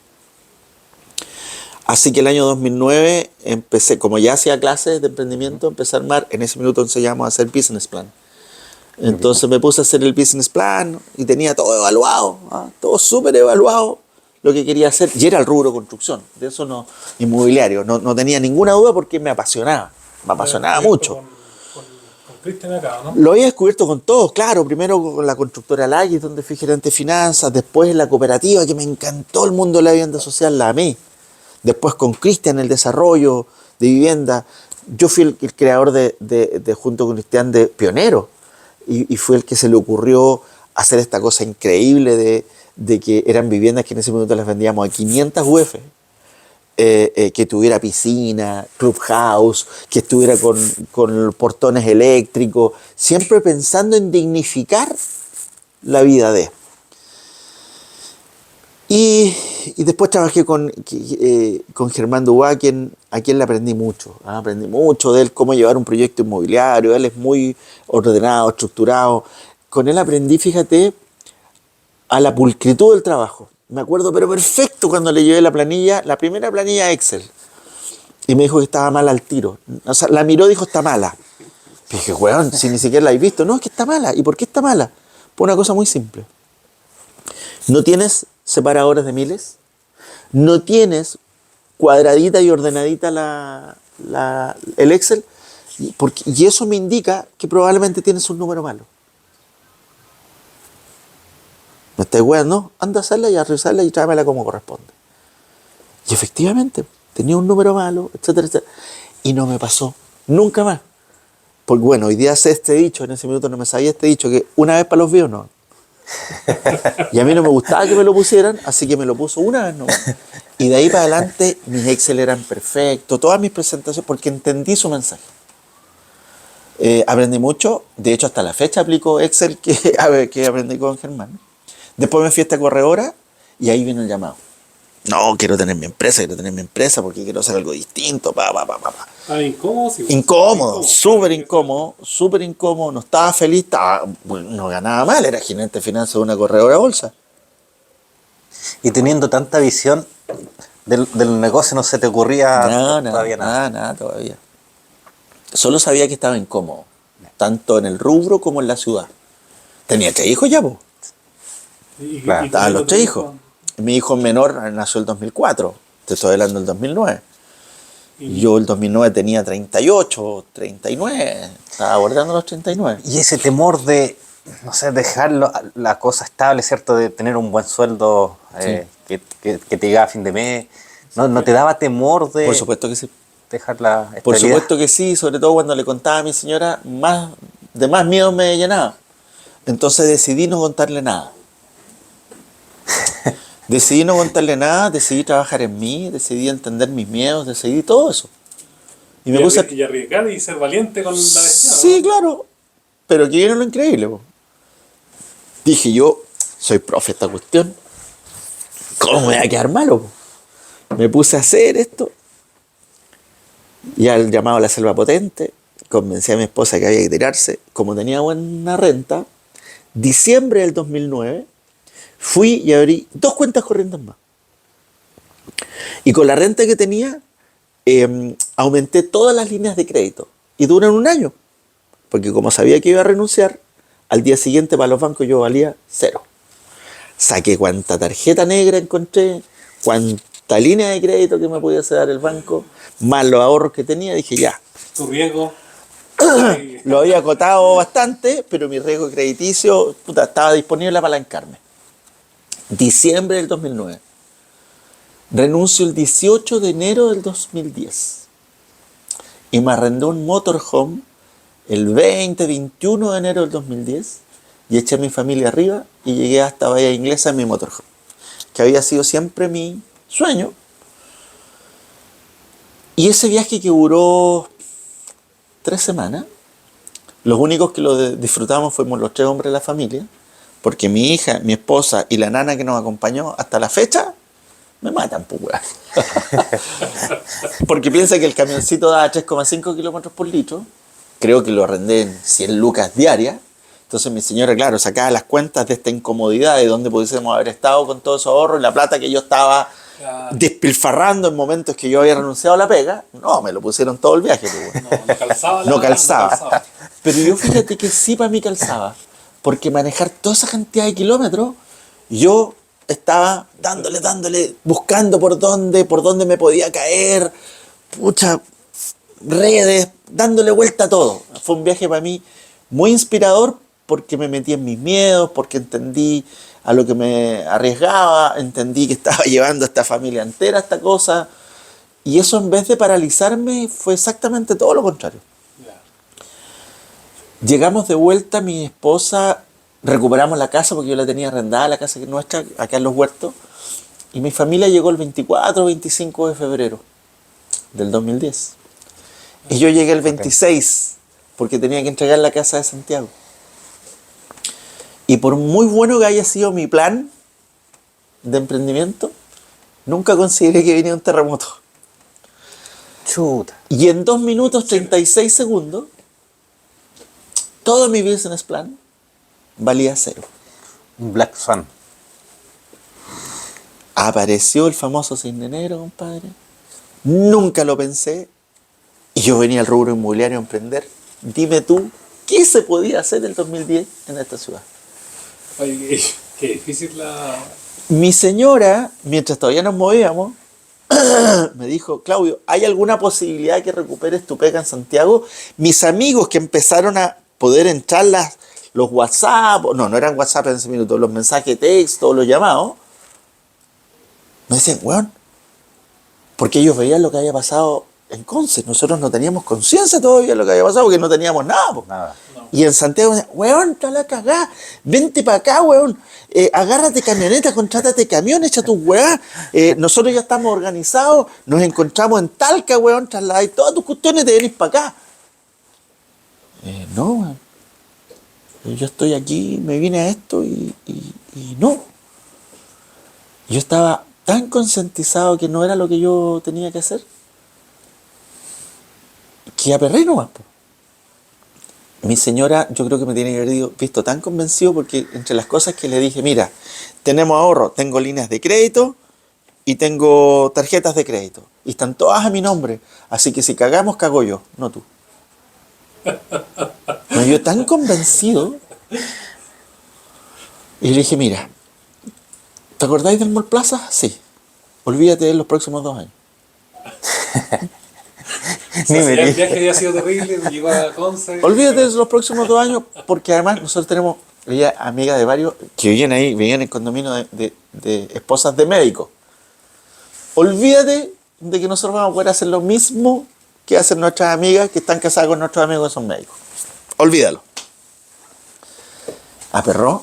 Así que el año 2009 empecé, como ya hacía clases de emprendimiento, empecé a armar, en ese minuto enseñamos a hacer business plan. Entonces me puse a hacer el business plan y tenía todo evaluado, todo súper evaluado, lo que quería hacer. Y era el rubro construcción, de eso no, inmobiliario, no tenía ninguna duda porque me apasionaba mucho. Con Cristian acá, ¿no? Lo había descubierto con todos, claro, primero con la constructora Lagis, donde fui gerente de finanzas, después en la cooperativa, que me encantó el mundo de la vivienda social, la amé. Después con Cristian, el desarrollo de vivienda. Yo fui el creador de junto con Cristian, de pionero. Y fue el que se le ocurrió hacer esta cosa increíble de que eran viviendas que en ese momento las vendíamos a 500 UF. Que tuviera piscina, clubhouse, que estuviera con portones eléctricos, siempre pensando en dignificar la vida de. Y Y después trabajé con Germán Dubá, a quien le aprendí mucho. Aprendí mucho de él, cómo llevar un proyecto inmobiliario. Él es muy ordenado, estructurado. Con él aprendí, fíjate, a la pulcritud del trabajo. Me acuerdo, pero perfecto, cuando le llevé la planilla, la primera planilla Excel. Y me dijo que estaba mala al tiro. O sea, la miró y dijo, está mala. Y dije, weón, si ni siquiera la habéis visto. No, es que está mala. ¿Y por qué está mala? Por una cosa muy simple. No tienes separadores de miles, no tienes cuadradita y ordenadita el Excel, y eso me indica que probablemente tienes un número malo. ¿Me estás weando? Anda a hacerla y a revisarla y tráemela como corresponde. Y efectivamente, tenía un número malo, etcétera, etcétera. Y no me pasó, nunca más. Porque bueno, hoy día sé este dicho, en ese minuto no me sabía este dicho, que una vez para los vivos no. Y a mí no me gustaba que me lo pusieran, así que me lo puso una vez, ¿no? Y de ahí para adelante mis Excel eran perfectos, todas mis presentaciones, porque entendí su mensaje. Aprendí mucho, de hecho hasta la fecha aplico Excel que aprendí con Germán. Después me fui a esta corredora y ahí vino el llamado. No, quiero tener mi empresa porque quiero hacer algo distinto, ¿Incómodo? Sí. Incómodo, súper incómodo, no estaba feliz, bueno, no ganaba mal, era gerente de finanzas de una corredora de bolsa. Y teniendo tanta visión del negocio, ¿no se te ocurría todavía nada? Nada todavía. Solo sabía que estaba incómodo, tanto en el rubro como en la ciudad. Tenía 3 hijos ya, po. Claro. Estaban los 3 hijos. Mi hijo menor nació el 2004, te estoy hablando del 2009. Yo el 2009 tenía 38, 39, estaba abordando los 39. Y ese temor de, no sé, dejar la cosa estable, ¿cierto? De tener un buen sueldo que te llegaba a fin de mes, ¿no te daba temor de Por supuesto que sí. dejar la estabilidad? Por supuesto que sí, sobre todo cuando le contaba a mi señora, más miedo me llenaba. Entonces decidí no contarle nada. Decidí trabajar en mí, decidí entender mis miedos, decidí todo eso. Y arriesgar y ser valiente con la decisión. Sí, claro. Pero que viene lo increíble, po. Dije yo, soy profe de esta cuestión. ¿Cómo me voy a quedar malo, po? Me puse a hacer esto. Ya el llamado a la selva potente. Convencí a mi esposa que había que tirarse. Como tenía buena renta, diciembre del 2009, fui y abrí 2 cuentas corrientes más. Y con la renta que tenía, aumenté todas las líneas de crédito. Y duran 1 año. Porque como sabía que iba a renunciar, al día siguiente para los bancos yo valía 0. Saqué cuánta tarjeta negra encontré, cuánta línea de crédito que me podía dar el banco, más los ahorros que tenía. Dije, ya. Tu riesgo. Lo había acotado bastante, pero mi riesgo crediticio estaba disponible para apalancarme. Diciembre del 2009. Renuncio el 18 de enero del 2010. Y me arrendé un motorhome el 21 de enero del 2010. Y eché a mi familia arriba y llegué hasta Bahía Inglesa en mi motorhome. Que había sido siempre mi sueño. Y ese viaje que duró 3 semanas, los únicos que lo disfrutamos fuimos los 3 hombres de la familia. Porque mi hija, mi esposa y la nana que nos acompañó hasta la fecha, me matan, pues, weón. Porque piensa que el camioncito da 3,5 kilómetros por litro. Creo que lo arrendé en 100 lucas diarias. Entonces mi señora, claro, sacaba las cuentas de esta incomodidad de dónde pudiésemos haber estado con todo ese ahorro y la plata que yo estaba despilfarrando en momentos que yo había renunciado a la pega. No, me lo pusieron todo el viaje, pues, weón. No calzaba. Pero yo fíjate que sí para mí calzaba. Porque manejar toda esa cantidad de kilómetros, yo estaba dándole, buscando por dónde me podía caer, redes, dándole vuelta a todo. Fue un viaje para mí muy inspirador porque me metí en mis miedos, porque entendí a lo que me arriesgaba, entendí que estaba llevando a esta familia entera a esta cosa. Y eso, en vez de paralizarme, fue exactamente todo lo contrario. Llegamos de vuelta, mi esposa, recuperamos la casa porque yo la tenía arrendada, la casa que es nuestra, acá en Los Huertos, y mi familia llegó el 24 o 25 de febrero del 2010. Y yo llegué el 26 porque tenía que entregar la casa de Santiago. Y por muy bueno que haya sido mi plan de emprendimiento, Nunca consideré que venía un terremoto. Chuta. Y en 2 minutos 36 segundos, todo mi business plan valía cero. Un Black Swan. Apareció el famoso cisne negro, compadre. Nunca lo pensé. Y yo venía al rubro inmobiliario a emprender. Dime tú, ¿qué se podía hacer en el 2010 en esta ciudad? Oye, qué difícil la... Mi señora, mientras todavía nos movíamos, me dijo, Claudio, ¿hay alguna posibilidad que recuperes tu pega en Santiago? Mis amigos que empezaron a poder entrar los WhatsApp, no eran WhatsApp en ese minuto, los mensajes de texto, los llamados, me decían, weón, porque ellos veían lo que había pasado en Conce. Nosotros no teníamos conciencia todavía de lo que había pasado porque no teníamos nada. Po. Nada. Y en Santiago me decían, weón, está la cagá, vente para acá, weón, agárrate camioneta, contrátate camión, echa tus weá. Nosotros ya estamos organizados, nos encontramos en Talca, weón, trasladáis todas tus cuestiones, te venís para acá. No, weón. Yo estoy aquí, me vine a esto y no. Yo estaba tan concientizado que no era lo que yo tenía que hacer, que aperré nomás. Po. Mi señora, yo creo que me tiene que haber visto tan convencido porque entre las cosas que le dije, mira, tenemos ahorro, tengo líneas de crédito y tengo tarjetas de crédito. Y están todas a mi nombre. Así que si cagamos, cago yo, no tú. Me vio tan convencido. Y le dije, mira, ¿te acordáis del Mall Plaza? Sí. Olvídate de los próximos 2 años. O sea, si el viaje había sido terrible, llegó a Conce. Olvídate de los próximos 2 años, porque además nosotros tenemos, ella amiga de varios que vivían ahí, vivían en el condominio de esposas de médicos. Olvídate de que nosotros vamos a poder hacer lo mismo que hacen nuestras amigas que están casadas con nuestros amigos que son médicos. Olvídalo. Aperró.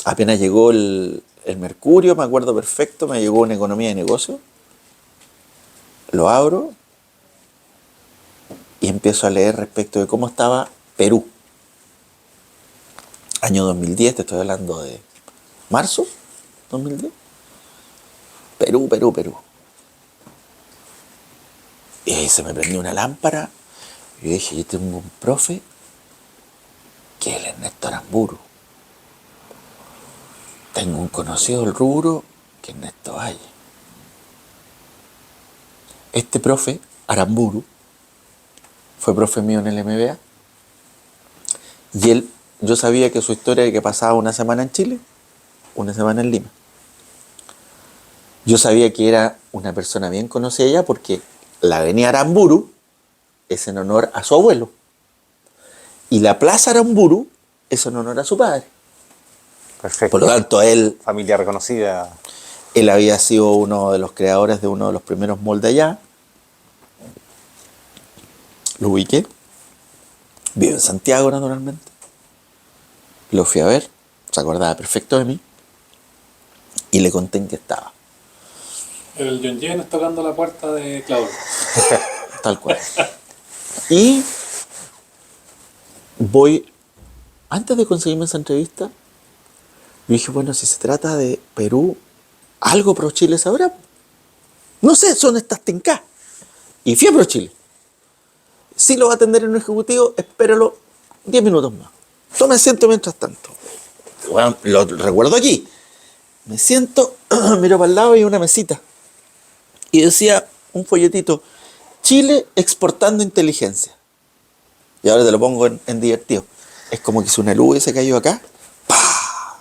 Apenas llegó el Mercurio, me acuerdo perfecto, me llegó una economía de negocio. Lo abro y empiezo a leer respecto de cómo estaba Perú. Año 2010, te estoy hablando de marzo 2010. Perú. Y ahí se me prendió una lámpara. Y yo dije, yo tengo un profe que es el Ernesto Aramburu. Tengo un conocido del rubro que es Ernesto Valle. Este profe, Aramburu, fue profe mío en el MBA. Y él, yo sabía que su historia era que pasaba una semana en Chile, una semana en Lima. Yo sabía que era una persona bien conocida allá porque la avenida Aramburu es en honor a su abuelo. Y la plaza Aramburu es en honor a su padre. Perfecto. Por lo tanto, él Familia reconocida. había sido uno de los creadores de uno de los primeros malls de allá. Lo ubiqué. Vive en Santiago, naturalmente. Lo fui a ver. Se acordaba perfecto de mí. Y le conté en qué estaba. El John James tocando la puerta de Claudio. Tal cual. Y voy, antes de conseguirme esa entrevista, yo dije, bueno, si se trata de Perú, algo pro Chile sabrá. No sé, son estas tincas. Y fui a pro Chile. Si lo va a atender en un ejecutivo, espéralo 10 minutos más. Yo me siento mientras tanto. Bueno, lo recuerdo aquí. Me siento, miro para el lado y hay una mesita. Y decía un folletito, Chile exportando inteligencia. Y ahora te lo pongo en divertido. Es como que hizo una luz y se cayó acá. ¡Pah!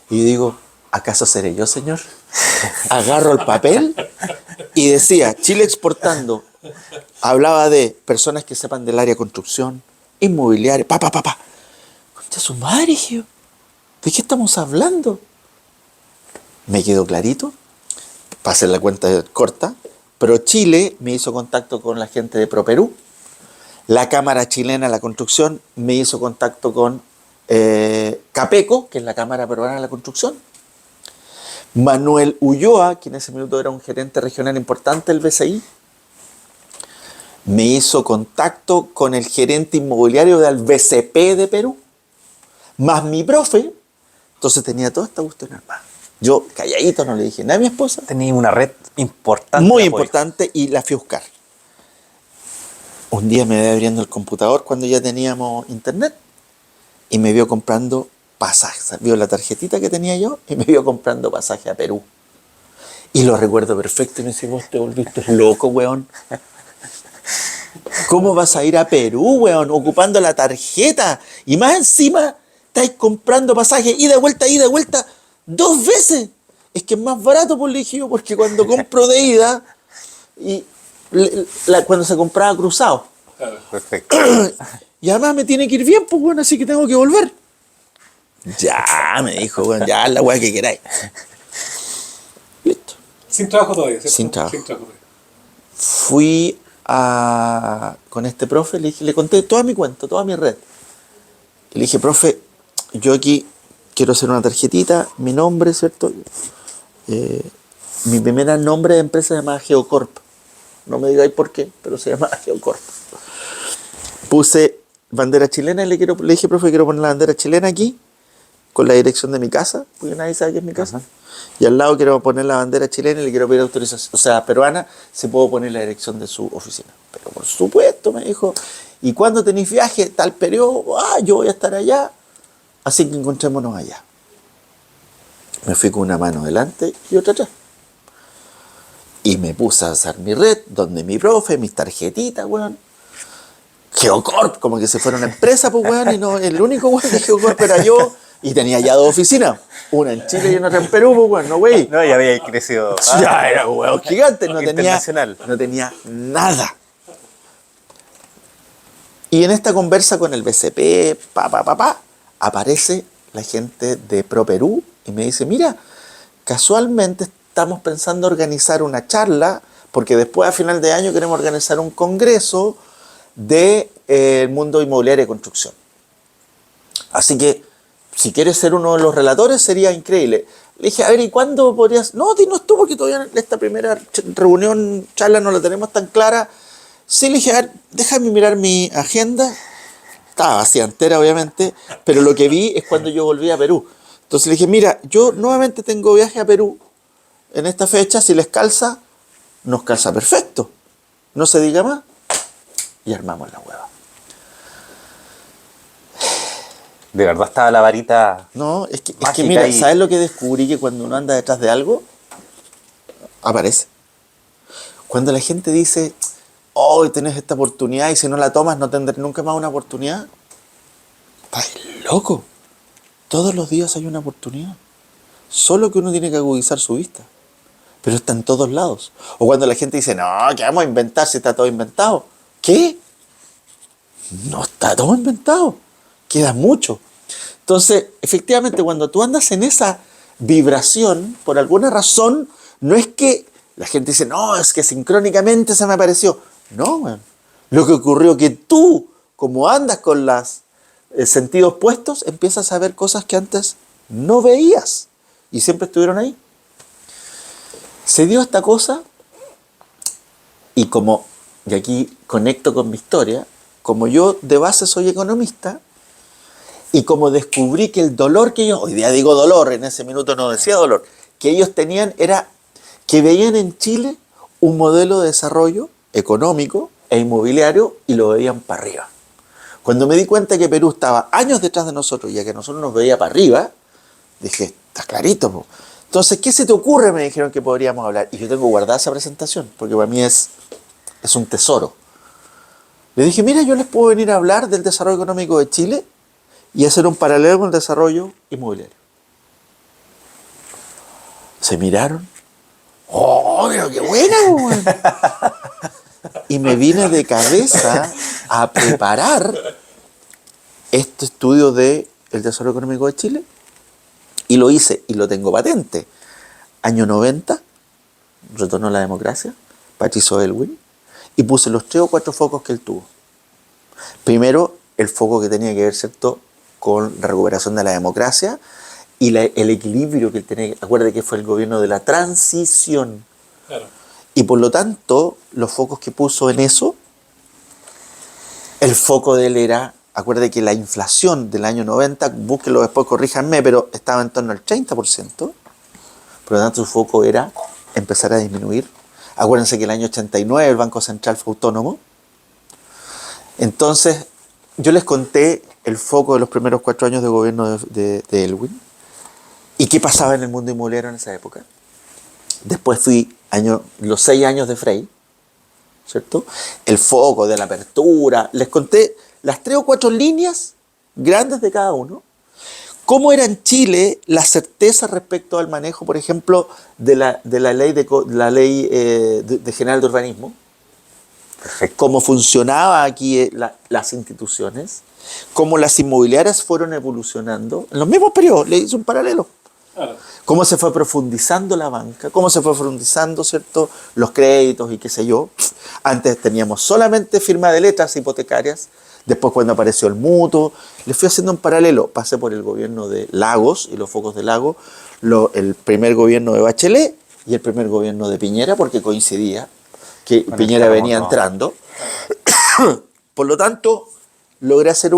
Y yo digo, ¿acaso seré yo, señor? Agarro el papel y decía, Chile exportando. Hablaba de personas que sepan del área de construcción, inmobiliaria, Concha su madre, hijo. ¿De qué estamos hablando? Me quedó clarito. Para hacer la cuenta corta. Pero Chile me hizo contacto con la gente de ProPerú. La Cámara Chilena de la Construcción me hizo contacto con Capeco, que es la Cámara Peruana de la Construcción. Manuel Ulloa, que en ese minuto era un gerente regional importante del BCI, me hizo contacto con el gerente inmobiliario del BCP de Perú, más mi profe. Entonces tenía toda esta cuestión armada. Yo, calladito, no le dije nada a mi esposa. Tenía una red importante. Muy de apoyo. importante, y la fui a buscar. Un día me ve abriendo el computador cuando ya teníamos internet y me vio comprando pasajes. Vio la tarjetita que tenía yo y me vio comprando pasaje a Perú. Y lo recuerdo perfecto y me dice, vos te volviste loco, weón. ¿Cómo vas a ir a Perú, weón? Ocupando la tarjeta. Y más encima, estáis comprando pasajes ida y de vuelta 2 veces. Es que es más barato, por yo, porque cuando compro de ida, y cuando se compraba cruzado. Claro. Perfecto. Y además me tiene que ir bien, pues bueno, así que tengo que volver. Ya, me dijo, weón, ya la weá que queráis. Listo. Sin trabajo todavía, ¿cierto? Sin trabajo. Sin trabajo todavía. Fui con este profe, le conté toda mi cuenta, toda mi red. Le dije, profe, yo aquí quiero hacer una tarjetita, mi nombre, ¿cierto? Mi primer nombre de empresa se llamaba Geocorp. No me digáis por qué, pero se llama Geocorp. Puse bandera chilena y le dije, profe, quiero poner la bandera chilena aquí, con la dirección de mi casa, porque nadie sabe que es mi casa. Ajá. Y al lado quiero poner la bandera chilena y le quiero pedir autorización, o sea, peruana, si puedo poner la dirección de su oficina. Pero por supuesto, me dijo, ¿y cuándo tenéis viaje? Tal periodo, yo voy a estar allá, así que encontrémonos allá. Me fui con una mano delante y otra atrás. Y me puse a hacer mi red, donde mi profe, mis tarjetitas, weón. Geocorp, como que si fuera una empresa, pues, weón, y no, el único weón de Geocorp era yo, y tenía ya 2 oficinas, una en Chile y otra en Perú, pues, weón, no, güey. No, ya había crecido. Ya era un weón gigante, no Internacional. no tenía nada. Y en esta conversa con el BCP, aparece la gente de Pro Perú y me dice, mira, casualmente estamos pensando organizar una charla, porque después a final de año queremos organizar un congreso del mundo inmobiliario y construcción. Así que, si quieres ser uno de los relatores, sería increíble. Le dije, a ver, ¿y cuándo podrías...? No, dinos tú, porque todavía esta primera reunión, charla, no la tenemos tan clara. Sí, le dije, a ver, déjame mirar mi agenda. Estaba vacía entera, obviamente, pero lo que vi es cuando yo volví a Perú. Entonces le dije, mira, yo nuevamente tengo viaje a Perú en esta fecha, si les calza, nos calza perfecto. No se diga más. Y armamos la hueva. De verdad estaba la varita. No, es que mágica mira, y- ¿sabes lo que descubrí? Que cuando uno anda detrás de algo, aparece. Cuando la gente dice, hoy tenés esta oportunidad y si no la tomas no tendrás nunca más una oportunidad. Estás loco. Todos los días hay una oportunidad. Solo que uno tiene que agudizar su vista. Pero está en todos lados. O cuando la gente dice, no, ¿qué vamos a inventar si está todo inventado? ¿Qué? No está todo inventado. Queda mucho. Entonces, efectivamente, cuando tú andas en esa vibración, por alguna razón, no es que la gente dice, no, es que sincrónicamente se me apareció. No, man. Lo que ocurrió es que tú, como andas con los sentidos puestos, empiezas a ver cosas que antes no veías y siempre estuvieron ahí. Se dio esta cosa y y aquí conecto con mi historia, como yo de base soy economista, y como descubrí que el dolor que ellos, hoy día digo dolor, en ese minuto no decía dolor, que ellos tenían era que veían en Chile un modelo de desarrollo económico e inmobiliario y lo veían para arriba. Cuando me di cuenta que Perú estaba años detrás de nosotros y a que nosotros nos veía para arriba, dije, está clarito, po. Entonces, ¿qué se te ocurre? Me dijeron que podríamos hablar. Y yo tengo guardada esa presentación, porque para mí es un tesoro. Le dije, mira, yo les puedo venir a hablar del desarrollo económico de Chile y hacer un paralelo con el desarrollo inmobiliario. Se miraron. ¡Oh, pero qué buena, weón! Y me vine de cabeza a preparar este estudio del desarrollo económico de Chile. Y lo hice, y lo tengo patente. Año 90, retorno a la democracia, Patricio Aylwin, y puse los 3 o 4 focos que él tuvo. Primero, el foco que tenía que ver, ¿cierto?, con la recuperación de la democracia y el equilibrio que él tenía. Acuérdate que fue el gobierno de la transición. Claro. Y por lo tanto, los focos que puso en eso, el foco de él era, acuérdate que la inflación del año 90, búsquenlo después, corríjanme, pero estaba en torno al 30%. Por lo tanto, su foco era empezar a disminuir. Acuérdense que el año 89 el Banco Central fue autónomo. Entonces, yo les conté el foco de los primeros 4 años de gobierno de Elwin y qué pasaba en el mundo inmobiliario en esa época. Después fui los 6 años de Frey, ¿cierto? El foco de la apertura. Les conté las 3 o 4 líneas grandes de cada uno. ¿Cómo era en Chile la certeza respecto al manejo, por ejemplo, de la ley general de urbanismo? Perfecto. Cómo funcionaba aquí las instituciones, cómo las inmobiliarias fueron evolucionando en los mismos periodos, le hice un paralelo. Claro. Cómo se fue profundizando la banca, cómo se fue profundizando, ¿cierto?, los créditos y qué sé yo. Antes teníamos solamente firma de letras hipotecarias, después cuando apareció el mutuo, le fui haciendo un paralelo. Pasé por el gobierno de Lagos y los focos de Lagos, el primer gobierno de Bachelet y el primer gobierno de Piñera, porque coincidía que Con Piñera el venía terremoto. entrando. Por lo tanto, logré hacer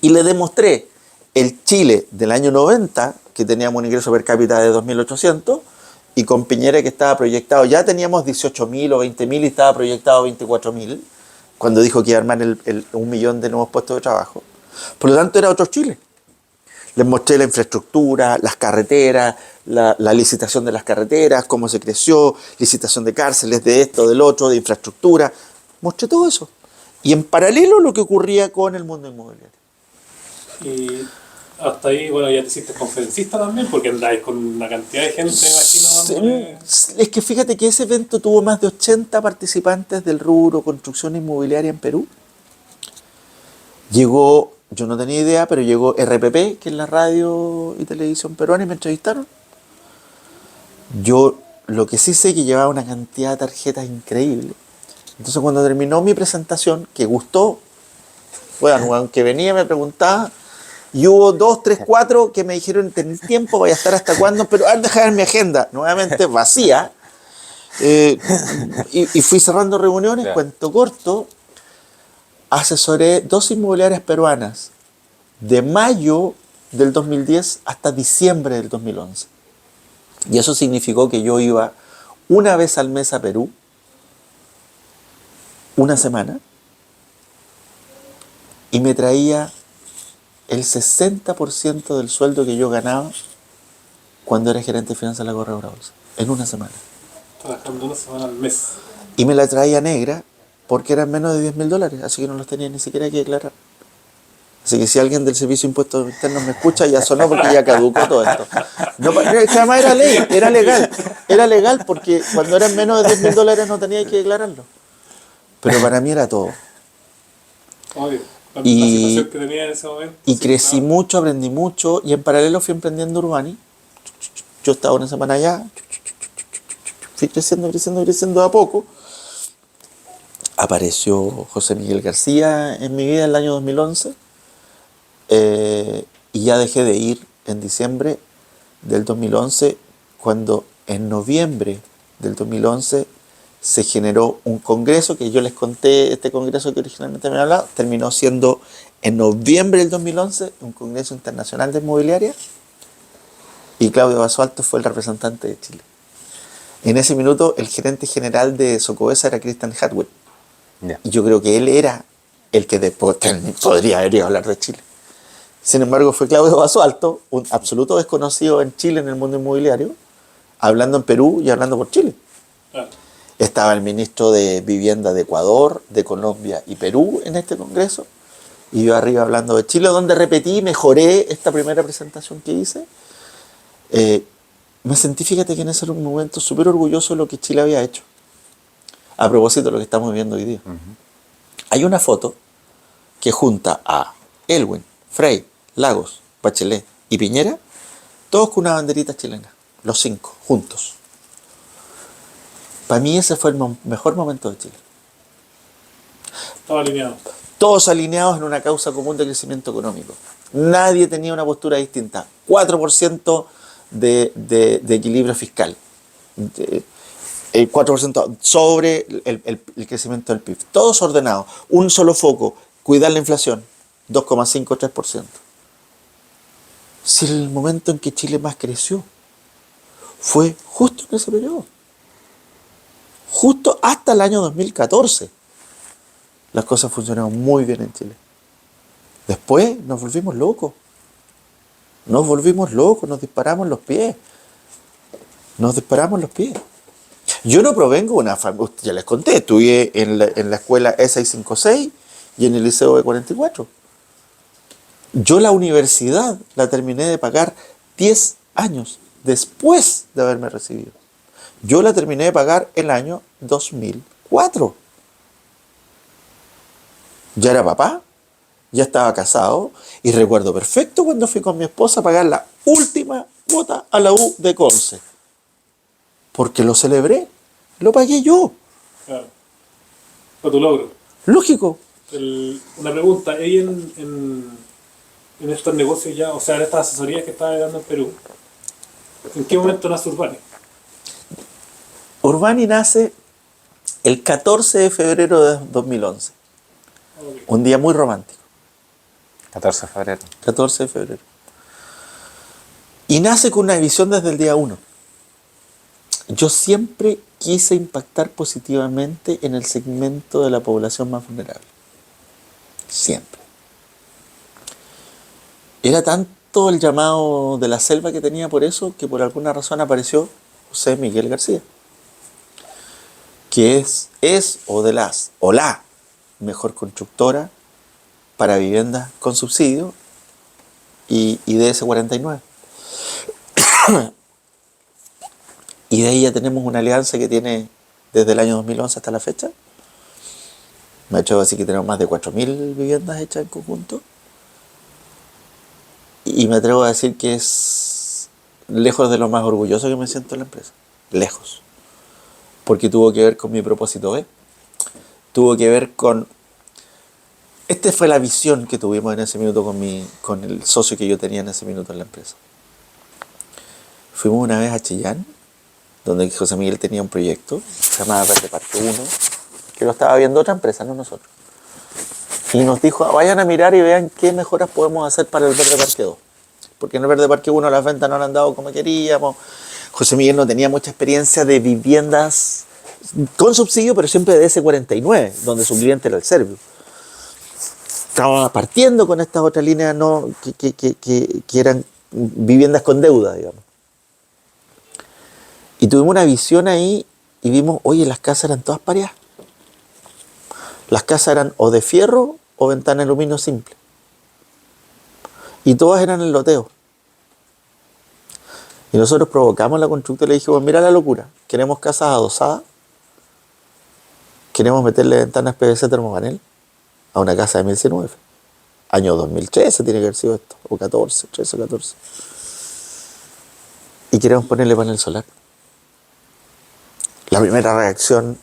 y le demostré el Chile del año 90, que teníamos un ingreso per cápita de 2.800, y con Piñera que estaba proyectado, ya teníamos 18.000 o 20.000 y estaba proyectado 24.000, cuando dijo que iba a armar 1.000.000 de nuevos puestos de trabajo. Por lo tanto, era otro Chile. Les mostré la infraestructura, las carreteras, la licitación de las carreteras, cómo se creció, licitación de cárceles, de esto, del otro, de infraestructura. Mostré todo eso. Y en paralelo lo que ocurría con el mundo inmobiliario. Y hasta ahí, bueno, ya te hiciste conferencista también, porque andáis con una cantidad de gente, me imagino. dándole- Es que fíjate que ese evento tuvo más de 80 participantes del rubro construcción inmobiliaria en Perú. Llegó, yo no tenía idea, pero llegó RPP, que es la radio y televisión peruana, y me entrevistaron. Yo lo que sí sé que llevaba una cantidad de tarjetas increíble. Entonces cuando terminó mi presentación, que gustó, bueno, aunque venía me preguntaba, y hubo 2, 3, 4 que me dijeron, ¿tenés tiempo? Voy a estar hasta cuándo, pero dejar mi agenda nuevamente vacía. Y fui cerrando reuniones, Claro. cuento corto, asesoré 2 inmobiliarias peruanas de mayo del 2010 hasta diciembre del 2011. Y eso significó que yo iba una vez al mes a Perú, una semana, y me traía el 60% del sueldo que yo ganaba cuando era gerente de finanzas de la Corredora Bolsa, en una semana. Trabajando una semana al mes. Y me la traía negra porque eran menos de $10.000, así que no los tenía ni siquiera que declarar. Así que si alguien del Servicio de Impuestos Internos me escucha, ya sonó porque ya caducó todo esto. No, es que además era ley, era legal porque cuando eran menos de $10.000 no tenía que declararlo. Pero para mí era todo. Obvio. La Y- situación que tenía en ese momento. Y sí, crecí claro. mucho, aprendí mucho y en paralelo fui emprendiendo Urbani. Yo estaba una semana allá, fui creciendo de a poco. Apareció José Miguel García en mi vida en el año 2011 y ya dejé de ir en diciembre del 2011 cuando en noviembre del 2011 se generó un congreso que yo les conté, este congreso que originalmente me hablaba, terminó siendo en noviembre del 2011 un congreso internacional de inmobiliaria y Claudio Basualto fue el representante de Chile. En ese minuto el gerente general de Socobesa era Christian Hadwell. Ya. Y yo creo que él era el que después podría haber ido a hablar de Chile. Sin embargo, fue Claudio Basualto, un absoluto desconocido en Chile, en el mundo inmobiliario, hablando en Perú y hablando por Chile. Claro. Estaba el ministro de Vivienda de Ecuador, de Colombia y Perú en este congreso. Y yo arriba hablando de Chile, donde repetí y mejoré esta primera presentación que hice. Me sentí, fíjate que en ese era un momento súper orgulloso de lo que Chile había hecho. A propósito de lo que estamos viendo hoy día. Hay una foto que junta a Elwin, Frey, Lagos, Bachelet y Piñera, todos con una banderita chilena, los 5, juntos. Para mí ese fue el mejor momento de Chile. Todo alineado. Todos alineados en una causa común de crecimiento económico. Nadie tenía una postura distinta. 4% de equilibrio fiscal. El 4% sobre el crecimiento del PIB. Todos ordenados. Un solo foco. Cuidar la inflación. 2,5-3%. Si el momento en que Chile más creció. fue justo en ese periodo. Justo hasta el año 2014. Las cosas funcionaron muy bien en Chile. Después nos volvimos locos. Nos disparamos los pies. Yo no provengo de una familia, ya les conté, estudié en la escuela E656 y en el liceo E44. Yo la universidad la terminé de pagar 10 años después de haberme recibido. Yo la terminé de pagar el año 2004. Ya era papá, ya estaba casado y recuerdo perfecto cuando fui con mi esposa a pagar la última cuota a la U de Conce. Porque lo celebré, lo pagué yo. Claro. Fue tu logro. Lógico. Una pregunta, ¿hay en estos negocios ya, o sea, en estas asesorías que estás dando en Perú, ¿en qué momento nace Urbani? Urbani nace el 14 de febrero de 2011. Okay. Un día muy romántico. 14 de febrero. 14 de febrero. Y nace con una visión desde el día 1. Yo siempre quise impactar positivamente en el segmento de la población más vulnerable. Siempre. Era tanto el llamado de la selva que tenía por eso, que por alguna razón apareció José Miguel García, que es la mejor constructora para viviendas con subsidio y DS49. Y de ahí ya tenemos una alianza que tiene desde el año 2011 hasta la fecha. Me ha hecho decir que tenemos más de 4.000 viviendas hechas en conjunto. Y me atrevo a decir que es lejos de lo más orgulloso que me siento en la empresa. Lejos. Porque tuvo que ver con mi propósito B. Tuvo que ver con... Esta fue la visión que tuvimos en ese minuto con el socio que yo tenía en ese minuto en la empresa. Fuimos una vez a Chillán, donde José Miguel tenía un proyecto, se llamaba Verde Parque 1, que lo estaba viendo otra empresa, no nosotros. Y nos dijo, vayan a mirar y vean qué mejoras podemos hacer para el Verde Parque 2. Porque en el Verde Parque 1 las ventas no han andado como queríamos. José Miguel no tenía mucha experiencia de viviendas con subsidio, pero siempre de S49, donde su cliente era el Servio. Estaba partiendo con estas otras líneas que eran viviendas con deuda, digamos. Y tuvimos una visión ahí y vimos, oye, las casas eran todas pareadas. Las casas eran o de fierro o ventana de aluminio simple. Y todas eran en loteo. Y nosotros provocamos la constructora y le dijimos, mira la locura, queremos casas adosadas, queremos meterle ventanas PVC termopanel a una casa de 1019. Año 2013 tiene que haber sido esto, o 14, 13 o 14. Y queremos ponerle panel solar. La primera reacción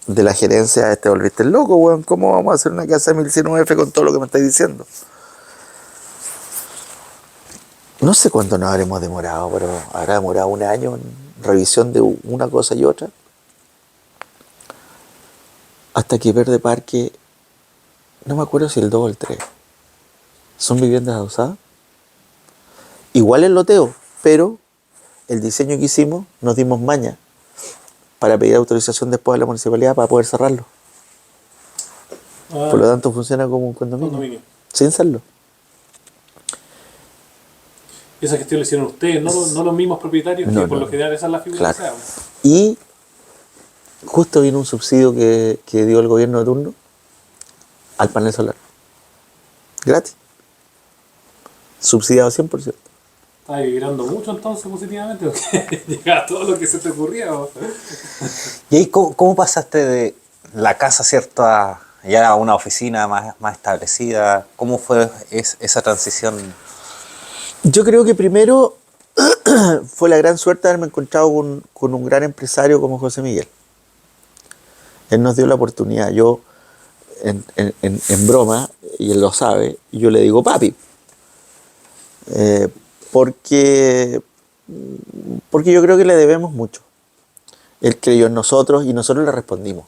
de la gerencia es, te volviste loco, weón, ¿cómo vamos a hacer una casa de 1019 con todo lo que me estáis diciendo? No sé cuánto nos habremos demorado, pero habrá demorado un año en revisión de una cosa y otra. Hasta que Verde Parque, no me acuerdo si el 2 o el 3, son viviendas adosadas. Igual el loteo, pero el diseño que hicimos nos dimos maña para pedir autorización después a la municipalidad para poder cerrarlo. Por lo tanto funciona como un condominio. Sin serlo. Esa gestión la hicieron ustedes, no los mismos propietarios, que por lo general esa es la figura claro. que se haga. Y justo vino un subsidio que dio el gobierno de turno al panel solar. Gratis. Subsidiado 100%. Estás vibrando mucho entonces positivamente, porque llegaba todo lo que se te ocurría. ¿O? ¿Y ahí cómo pasaste de la casa, cierto, a ya a una oficina más establecida? ¿Cómo fue esa transición? Yo creo que primero fue la gran suerte de haberme encontrado con un gran empresario como José Miguel. Él nos dio la oportunidad. Yo, en broma, y él lo sabe, yo le digo papi. Porque yo creo que le debemos mucho. Él creyó en nosotros y nosotros le respondimos.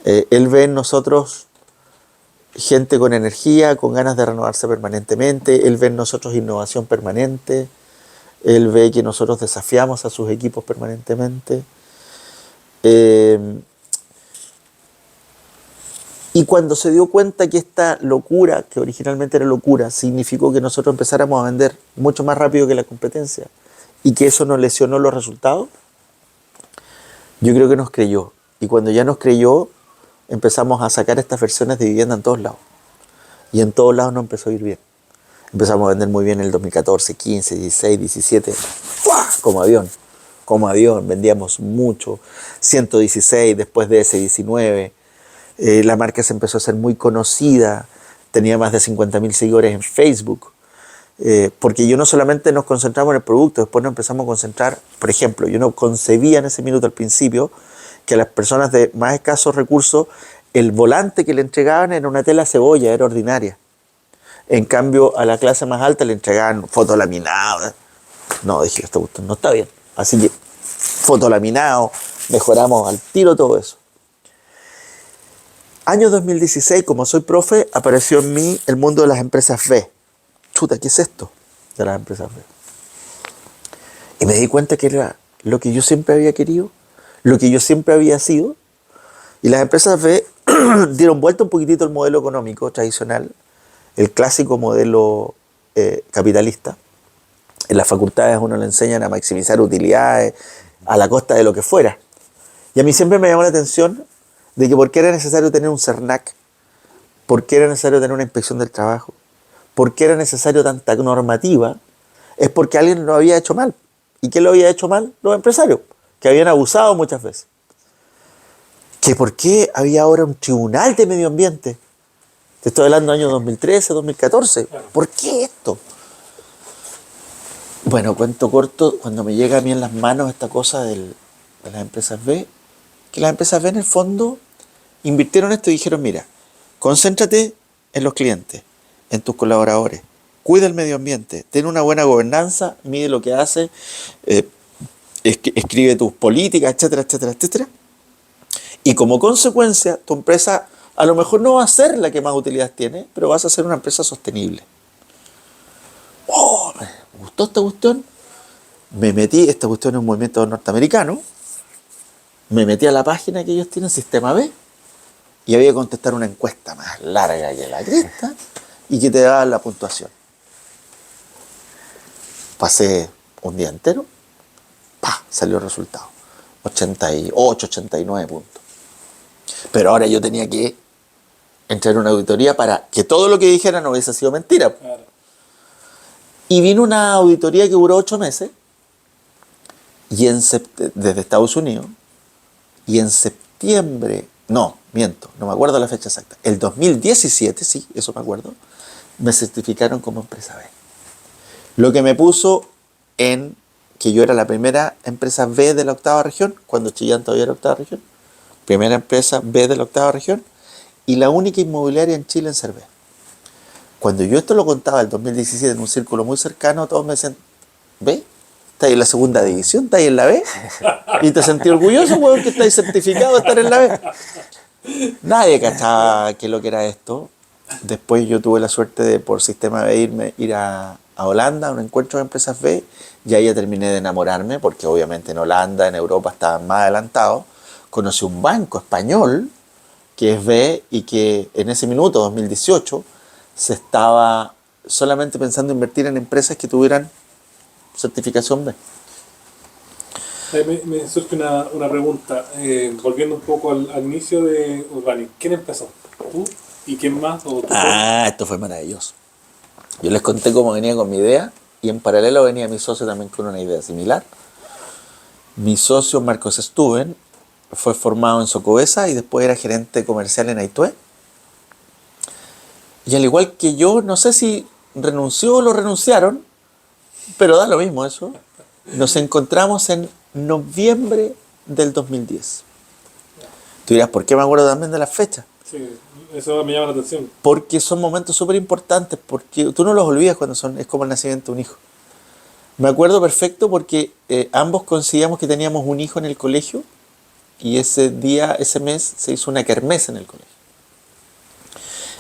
Él ve en nosotros gente con energía, con ganas de renovarse permanentemente. Él ve en nosotros innovación permanente. Él ve que nosotros desafiamos a sus equipos permanentemente. Y cuando se dio cuenta que esta locura, que originalmente era locura, significó que nosotros empezáramos a vender mucho más rápido que la competencia y que eso nos lesionó los resultados, yo creo que nos creyó. Y cuando ya nos creyó, empezamos a sacar estas versiones de vivienda en todos lados. Y en todos lados nos empezó a ir bien. Empezamos a vender muy bien en el 2014, 15, 16, 17. ¡Fua! Como avión, vendíamos mucho. 116, después de ese 19. La marca se empezó a hacer muy conocida. Tenía más de 50.000 seguidores en Facebook. Porque yo no solamente nos concentramos en el producto, después nos empezamos a concentrar, por ejemplo, yo no concebía en ese minuto al principio que a las personas de más escasos recursos el volante que le entregaban era una tela cebolla, era ordinaria. En cambio, a la clase más alta le entregaban fotolaminado. No, dije, esto no está bien. Así que, fotolaminado, mejoramos al tiro todo eso. Año 2016, como soy profe, apareció en mí el mundo de las empresas B. Chuta, ¿qué es esto de las empresas B? Y me di cuenta que era lo que yo siempre había querido, lo que yo siempre había sido. Y las empresas B dieron vuelta un poquitito al modelo económico tradicional, el clásico modelo capitalista. En las facultades uno le enseñan a maximizar utilidades a la costa de lo que fuera. Y a mí siempre me llamó la atención de que por qué era necesario tener un CERNAC, por qué era necesario tener una inspección del trabajo, por qué era necesario tanta normativa, es porque alguien lo había hecho mal. ¿Y quién lo había hecho mal? Los empresarios, que habían abusado muchas veces. ¿Que por qué había ahora un tribunal de medio ambiente? Te estoy hablando del año 2013, 2014. ¿Por qué esto? Bueno, cuento corto, cuando me llega a mí en las manos esta cosa de las empresas B, que las empresas B en el fondo invirtieron esto y dijeron, mira, concéntrate en los clientes, en tus colaboradores, cuida el medio ambiente, ten una buena gobernanza, mide lo que hace, escribe tus políticas, etcétera, etcétera, etcétera. Y como consecuencia, tu empresa a lo mejor no va a ser la que más utilidad tiene, pero vas a ser una empresa sostenible. Oh, me gustó esta cuestión. Me metí, esta cuestión es un movimiento norteamericano, me metí a la página que ellos tienen, Sistema B, y había que contestar una encuesta más larga que la cresta y que te daba la puntuación. Pasé un día entero, salió el resultado. 88, 89 puntos. Pero ahora yo tenía que entrar en una auditoría para que todo lo que dijera no hubiese sido mentira. Claro. Y vino una auditoría que duró 8 meses y desde Estados Unidos, y en septiembre, no me acuerdo la fecha exacta, el 2017, sí, eso me acuerdo, me certificaron como empresa B. Lo que me puso en que yo era la primera empresa B de la 8ª región, cuando Chillán todavía era 8ª región, primera empresa B de la 8ª región, y la única inmobiliaria en Chile en ser B. Cuando yo esto lo contaba el 2017 en un círculo muy cercano, todos me decían, ¿B? ¿Estás en la 2ª división? ¿Estás en la B? Y te sentí orgulloso, weón, que estáis certificado de estar en la B. Nadie cachaba qué lo que era esto. Después yo tuve la suerte de, por Sistema B, ir a Holanda, a un encuentro de empresas B, y ahí ya terminé de enamorarme, porque obviamente en Holanda, en Europa estaban más adelantados. Conocí un banco español, que es B, y que en ese minuto, 2018, se estaba solamente pensando en invertir en empresas que tuvieran certificación B. Me surge una pregunta, volviendo un poco al inicio de Urbanic. ¿Quién empezó? ¿Tú? ¿Y quién más? ¿O tú? Esto fue maravilloso. Yo les conté cómo venía con mi idea, y en paralelo venía mi socio también con una idea similar. Mi socio, Marcos Stuben, fue formado en Socobesa y después era gerente comercial en Aitué. Y al igual que yo, no sé si renunció o lo renunciaron, pero da lo mismo eso. Nos encontramos en noviembre del 2010. Tú dirás, ¿por qué me acuerdo también de las fechas? Sí, eso me llama la atención. Porque son momentos súper importantes, porque tú no los olvidas cuando es como el nacimiento de un hijo. Me acuerdo perfecto porque ambos coincidíamos que teníamos un hijo en el colegio, y ese mes, se hizo una kermés en el colegio.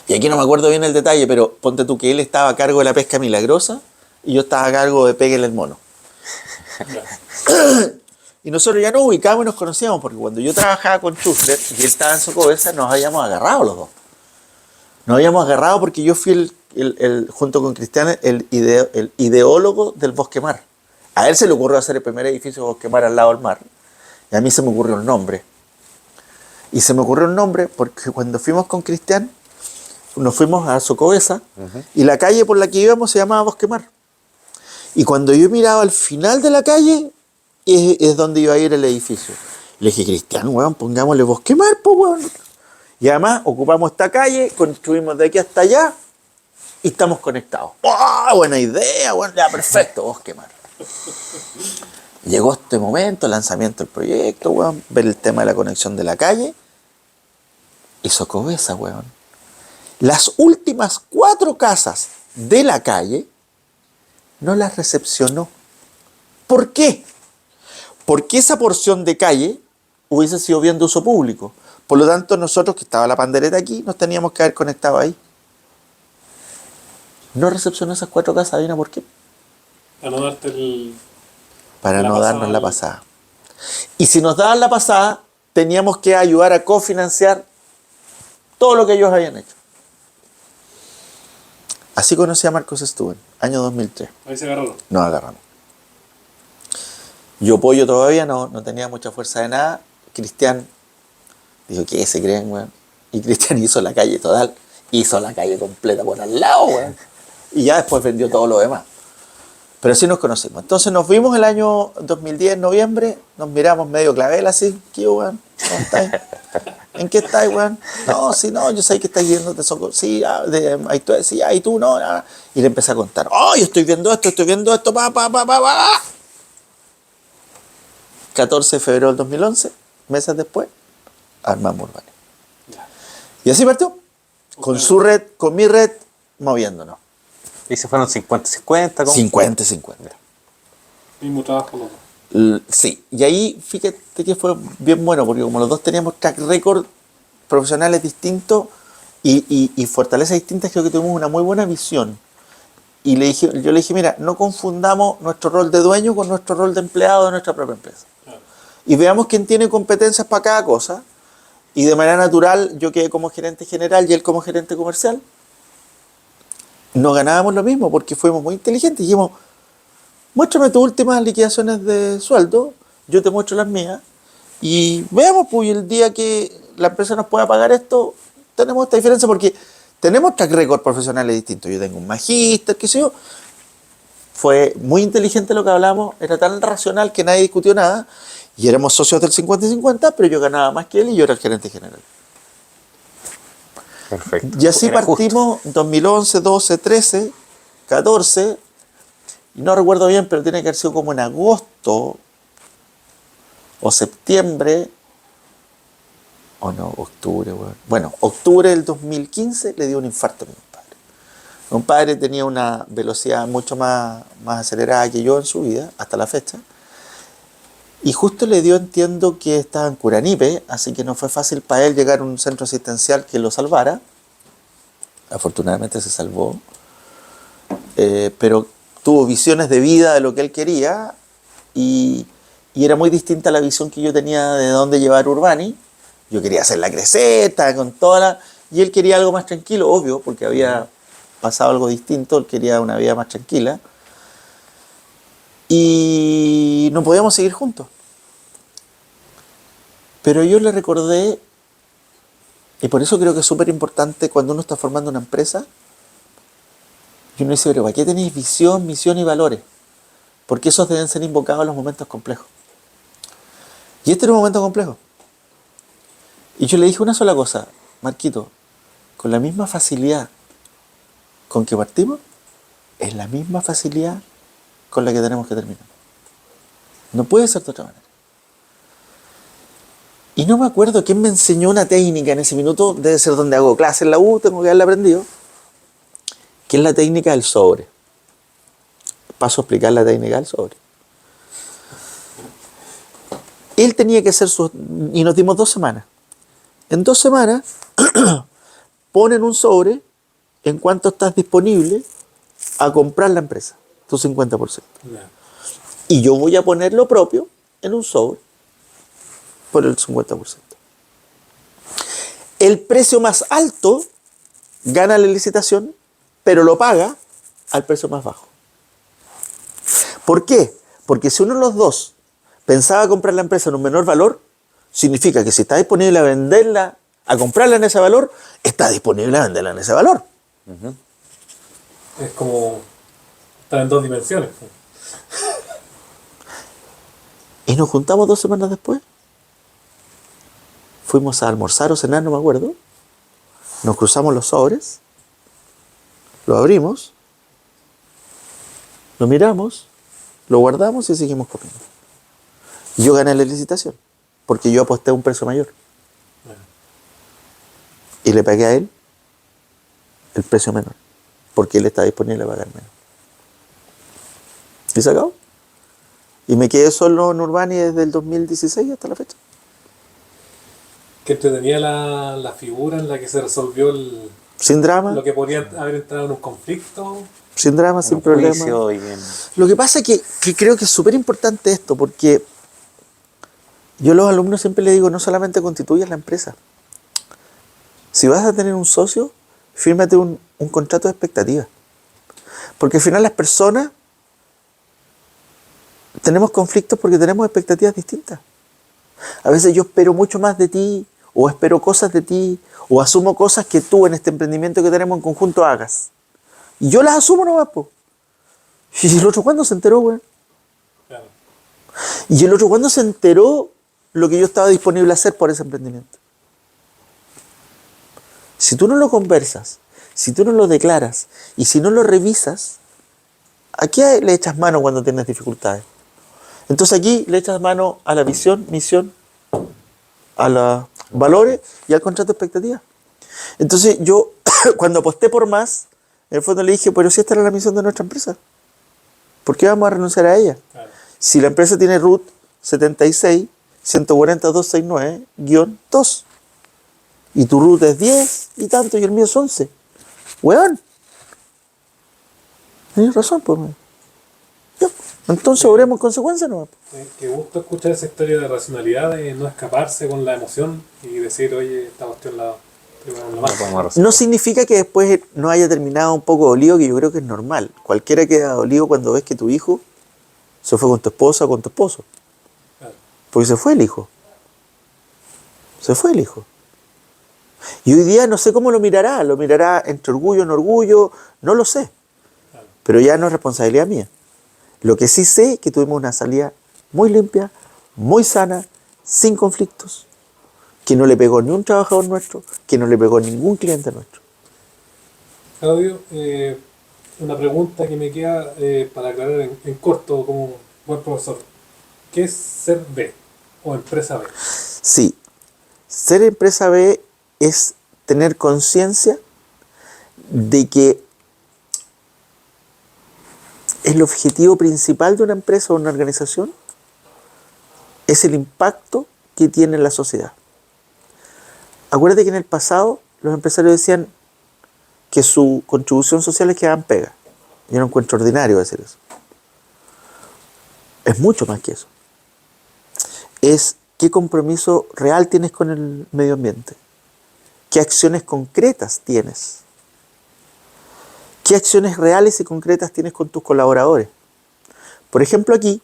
Y aquí no me acuerdo bien el detalle, pero ponte tú que él estaba a cargo de la pesca milagrosa y yo estaba a cargo de Péguele el mono. Y nosotros ya nos ubicamos y nos conocíamos, porque cuando yo trabajaba con Schuster y él estaba en Socobesa, nos habíamos agarrado los dos. Nos habíamos agarrado porque yo fui junto con Cristian, el ideólogo del Bosque Mar. A él se le ocurrió hacer el primer edificio de Bosque Mar al lado del mar. Y a mí se me ocurrió el nombre. Y se me ocurrió el nombre porque cuando fuimos con Cristian, nos fuimos a Socobesa y la calle por la que íbamos se llamaba Bosque Mar. Y cuando yo miraba al final de la calle, es donde iba a ir el edificio. Le dije, Cristian, weón, pongámosle Bosque Mar, pues, weón. Y además ocupamos esta calle, construimos de aquí hasta allá y estamos conectados. ¡Oh, buena idea, weón! Ya, perfecto, Bosque Mar. Llegó este momento, lanzamiento del proyecto, weón, ver el tema de la conexión de la calle y Socobesa, weón. Las últimas 4 casas de la calle no las recepcionó. ¿Por qué? Porque esa porción de calle hubiese sido bien de uso público. Por lo tanto, nosotros, que estaba la pandereta aquí, nos teníamos que haber conectado ahí. No recepcionó esas 4 casas, ¿adivina por qué? Para no darte Para no darnos la pasada. Y si nos daban la pasada, teníamos que ayudar a cofinanciar todo lo que ellos habían hecho. Así conocí a Marcos Stuben, año 2003. Ahí se agarraron. Nos agarramos. Yo Pollo todavía no tenía mucha fuerza de nada. Cristian dijo, ¿qué se creen, weón? Y Cristian hizo la calle total. Hizo la calle completa por al lado, weón. Y ya después vendió todo lo demás. Pero así nos conocimos. Entonces nos vimos el año 2010, en noviembre. Nos miramos medio clavel así. ¿Qué, weón? ¿Cómo estáis? ¿En qué estáis, weón? No, sí, no, yo sé que estáis viendo de Socorro. Sí, sí, y tú, no, nada. Y le empecé a contar. Oh, yo estoy viendo esto, pa. 14 de febrero del 2011, meses después, armamos Urbani. Y así partió. Con su red, con mi red, moviéndonos. Y se fueron 50-50. 50-50. Mismo trabajo, loco. Sí, y ahí fíjate que fue bien bueno, porque como los dos teníamos track record profesionales distintos y fortalezas distintas, creo que tuvimos una muy buena visión. Y yo le dije, mira, no confundamos nuestro rol de dueño con nuestro rol de empleado de nuestra propia empresa. Claro. Y veamos quién tiene competencias para cada cosa. Y de manera natural, yo quedé como gerente general y él como gerente comercial. No ganábamos lo mismo porque fuimos muy inteligentes. Dijimos, muéstrame tus últimas liquidaciones de sueldo, yo te muestro las mías, y veamos, pues, el día que la empresa nos pueda pagar esto, tenemos esta diferencia porque tenemos track record profesionales distintos. Yo tengo un magíster, qué sé yo. Fue muy inteligente lo que hablamos, era tan racional que nadie discutió nada, y éramos socios del 50-50, pero yo ganaba más que él y yo era el gerente general. Perfecto. Y así Era partimos 2011, 12, 13, 14, y no recuerdo bien, pero tiene que haber sido como en agosto o septiembre, o no, octubre, bueno, octubre del 2015 le dio un infarto a mi compadre. Mi compadre tenía una velocidad mucho más acelerada que yo en su vida, hasta la fecha, y justo le dio, entiendo que estaba en Curanipe, así que no fue fácil para él llegar a un centro asistencial que lo salvara. Afortunadamente se salvó, pero tuvo visiones de vida de lo que él quería y era muy distinta a la visión que yo tenía de dónde llevar Urbani. Yo quería hacerla crecer, con toda la... Y él quería algo más tranquilo, obvio, porque había pasado algo distinto, él quería una vida más tranquila. Y no podíamos seguir juntos. Pero yo le recordé, y por eso creo que es súper importante cuando uno está formando una empresa, y uno dice, pero ¿para qué tenéis visión, misión y valores? Porque esos deben ser invocados en los momentos complejos. Y este era un momento complejo. Y yo le dije una sola cosa, Marquito, con la misma facilidad con que partimos, es la misma facilidad con la que tenemos que terminar. No puede ser de otra manera. Y no me acuerdo quién me enseñó una técnica en ese minuto, debe ser donde hago clases en la U, tengo que haberla aprendido, que es la técnica del sobre. Paso a explicar la técnica del sobre. Él tenía que hacer y nos dimos 2 semanas. En 2 semanas, ponen un sobre en cuanto estás disponible a comprar la empresa, tu 50%. Y yo voy a poner lo propio en un sobre por el 50%. El precio más alto gana la licitación, pero lo paga al precio más bajo. ¿Por qué? Porque si uno de los dos pensaba comprar la empresa en un menor valor, significa que si está disponible a venderla, a comprarla en ese valor, está disponible a venderla en ese valor. Es como estar en dos dimensiones. Y nos juntamos 2 semanas después. Fuimos a almorzar o cenar, no me acuerdo. Nos cruzamos los sobres, lo abrimos, lo miramos, lo guardamos y seguimos comiendo. Yo gané la licitación, porque yo aposté a un precio mayor. Y le pagué a él el precio menor, porque él está disponible a pagar menos. ¿Y se acabó? Y me quedé solo en Urbani desde el 2016 hasta la fecha. Que entretenía la figura en la que se resolvió Sin drama, lo que podría haber entrado en un conflicto. sin drama, sin un problema. juicio y Lo que pasa es que creo que es súper importante esto, porque yo a los alumnos siempre les digo, no solamente constituyas la empresa. Si vas a tener un socio, fírmate un contrato de expectativa. Porque al final las personas tenemos conflictos porque tenemos expectativas distintas. A veces yo espero mucho más de ti, o espero cosas de ti, o asumo cosas que tú en este emprendimiento que tenemos en conjunto hagas. Y yo las asumo nomás, po. ¿Y el otro cuándo se enteró, güey? Claro. Y el otro cuándo se enteró lo que yo estaba disponible a hacer por ese emprendimiento. Si tú no lo conversas, si tú no lo declaras, y si no lo revisas, ¿a qué le echas mano cuando tienes dificultades? Entonces aquí le echas mano a la visión, misión, a los valores y al contrato de expectativa. Entonces yo, cuando aposté por más, en el fondo le dije, pero si esta era la misión de nuestra empresa, ¿por qué vamos a renunciar a ella? Claro. Si la empresa tiene RUT 76 140-269-2 y tu RUT es 10 y tanto y el mío es 11, weón, tienes razón, pues. Ya. Entonces obremos en consecuencia, ¿no? Qué gusto escuchar esa historia de racionalidad, de no escaparse con la emoción y decir, oye, esta cuestión la no podemos resolver. No significa que después no haya terminado un poco dolido, que yo creo que es normal. Cualquiera queda dolido cuando ves que tu hijo se fue con tu esposa o con tu esposo. Claro. Porque se fue el hijo. Se fue el hijo. Y hoy día no sé cómo lo mirará entre orgullo, no orgullo, no lo sé. Claro. Pero ya no es responsabilidad mía. Lo que sí sé es que tuvimos una salida muy limpia, muy sana, sin conflictos, que no le pegó ni un trabajador nuestro, que no le pegó ningún cliente nuestro. Claudio, una pregunta que me queda para aclarar en corto como buen profesor. ¿Qué es ser B o empresa B? Sí, ser empresa B es tener conciencia de que el objetivo principal de una empresa o una organización es el impacto que tiene en la sociedad. Acuérdate que en el pasado los empresarios decían que su contribución social es que hagan pega. Yo no encuentro ordinario decir eso. Es mucho más que eso. Es qué compromiso real tienes con el medio ambiente. ¿Qué acciones concretas tienes? ¿Qué acciones reales y concretas tienes con tus colaboradores? Por ejemplo, aquí,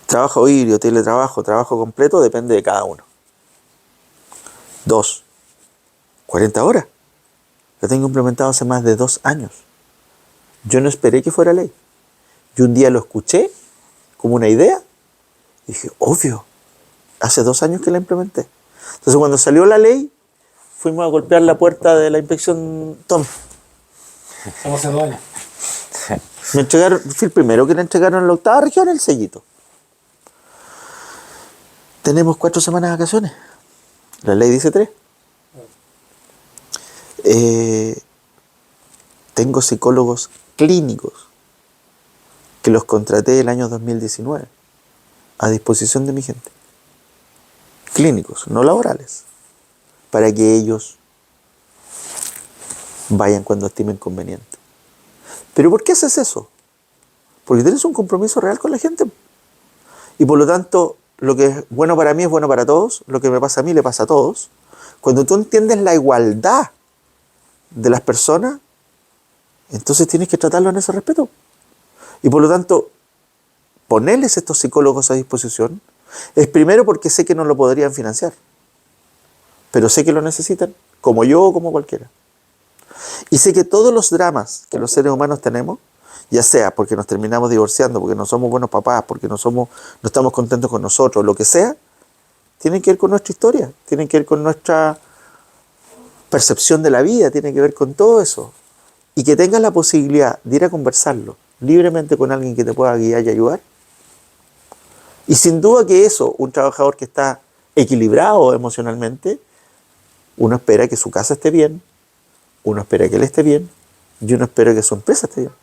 trabajo híbrido, teletrabajo, trabajo completo, depende de cada uno. 2. 40 horas. Lo tengo implementado hace más de 2 años. Yo no esperé que fuera ley. Yo un día lo escuché como una idea y dije, obvio, hace 2 años que la implementé. Entonces cuando salió la ley, fuimos a golpear la puerta de la inspección Tom. Estamos hace 2 años. Me entregaron, fui el primero que le entregaron en la 8ª región el sellito. Tenemos 4 semanas de vacaciones. La ley dice 3. Tengo psicólogos clínicos que los contraté el año 2019 a disposición de mi gente. Clínicos, no laborales, para que ellos vayan cuando estimen conveniente. ¿Pero por qué haces eso? Porque tienes un compromiso real con la gente. Y por lo tanto, lo que es bueno para mí es bueno para todos, lo que me pasa a mí le pasa a todos. Cuando tú entiendes la igualdad de las personas, entonces tienes que tratarlo en ese respeto. Y por lo tanto, ponerles estos psicólogos a disposición es primero porque sé que no lo podrían financiar, pero sé que lo necesitan, como yo o como cualquiera. Y sé que todos los dramas que los seres humanos tenemos, ya sea porque nos terminamos divorciando, porque no somos buenos papás, porque no estamos contentos con nosotros, lo que sea, tienen que ver con nuestra historia, tienen que ver con nuestra percepción de la vida, tiene que ver con todo eso. Y que tengas la posibilidad de ir a conversarlo libremente con alguien que te pueda guiar y ayudar. Y sin duda que eso, un trabajador que está equilibrado emocionalmente, uno espera que su casa esté bien, uno espera que él esté bien, y uno espera que su empresa esté bien.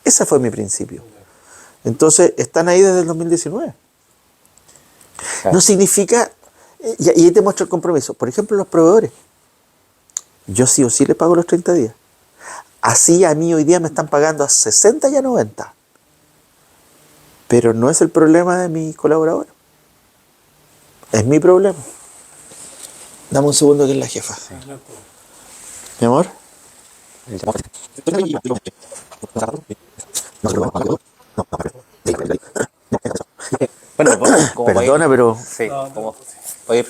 Ese fue mi principio. Entonces, están ahí desde el 2019. No significa, y ahí te muestro el compromiso. Por ejemplo, los proveedores. Yo sí o sí les pago los 30 días. Así a mí hoy día me están pagando a 60 y a 90. Pero no es el problema de mis colaboradores. Es mi problema. Dame un segundo que es la jefa. Sí. Mi amor. Bueno, como Perdona, pero sí, como voy a ir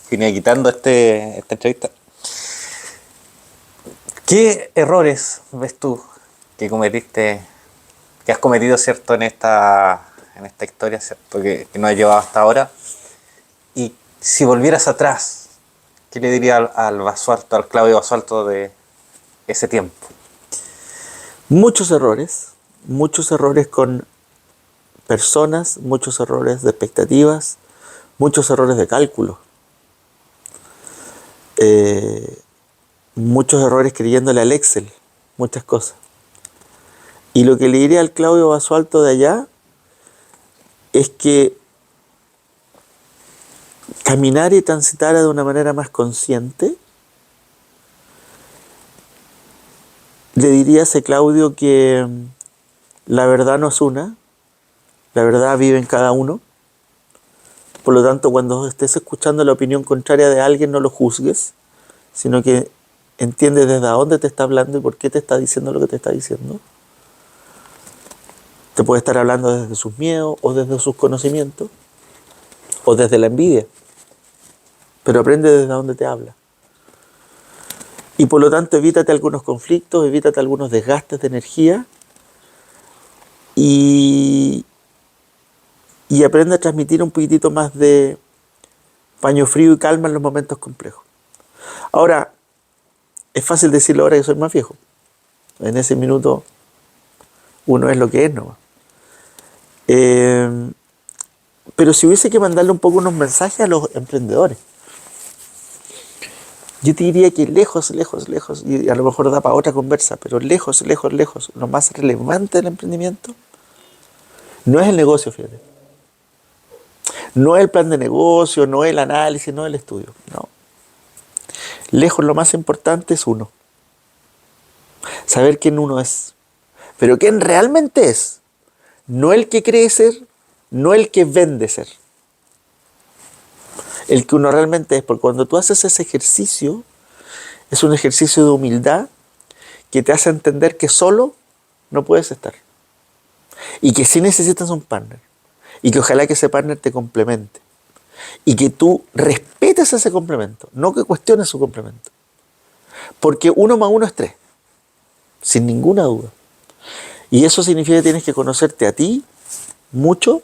finiquitando esta entrevista. ¿Qué errores ves tú que cometiste, que has cometido, cierto, en esta historia, cierto, que nos ha llevado hasta ahora? Y si volvieras atrás, ¿qué le dirías al Basualto, al Claudio Basualto de ese tiempo? muchos errores con personas, muchos errores de expectativas, muchos errores de cálculo. Muchos errores creyéndole al Excel, muchas cosas. Y lo que le diría al Claudio Basualto de allá es que caminara y transitara de una manera más consciente. Le diría a ese Claudio que la verdad no es una, la verdad vive en cada uno. Por lo tanto, cuando estés escuchando la opinión contraria de alguien, no lo juzgues, sino que entiende desde dónde te está hablando y por qué te está diciendo lo que te está diciendo. Te puede estar hablando desde sus miedos o desde sus conocimientos o desde la envidia, pero aprende desde dónde te habla. Y por lo tanto, evítate algunos conflictos, evítate algunos desgastes de energía y aprende a transmitir un poquitito más de paño frío y calma en los momentos complejos. Ahora, es fácil decirlo ahora que soy más viejo. En ese minuto uno es lo que es nomás. Pero si hubiese que mandarle un poco unos mensajes a los emprendedores, yo te diría que lejos, y a lo mejor da para otra conversa, pero lejos, lo más relevante del emprendimiento no es el negocio, fíjate. No es el plan de negocio, no es el análisis, no es el estudio, no. Lejos lo más importante es uno. Saber quién uno es. Pero quién realmente es. No el que cree ser, no el que vende ser. El que uno realmente es. Porque cuando tú haces ese ejercicio, es un ejercicio de humildad que te hace entender que solo no puedes estar. Y que sí necesitas un partner. Y que ojalá que ese partner te complemente. Y que tú respetes ese complemento, no que cuestiones su complemento. Porque 1 más 1 es 3, sin ninguna duda. Y eso significa que tienes que conocerte a ti mucho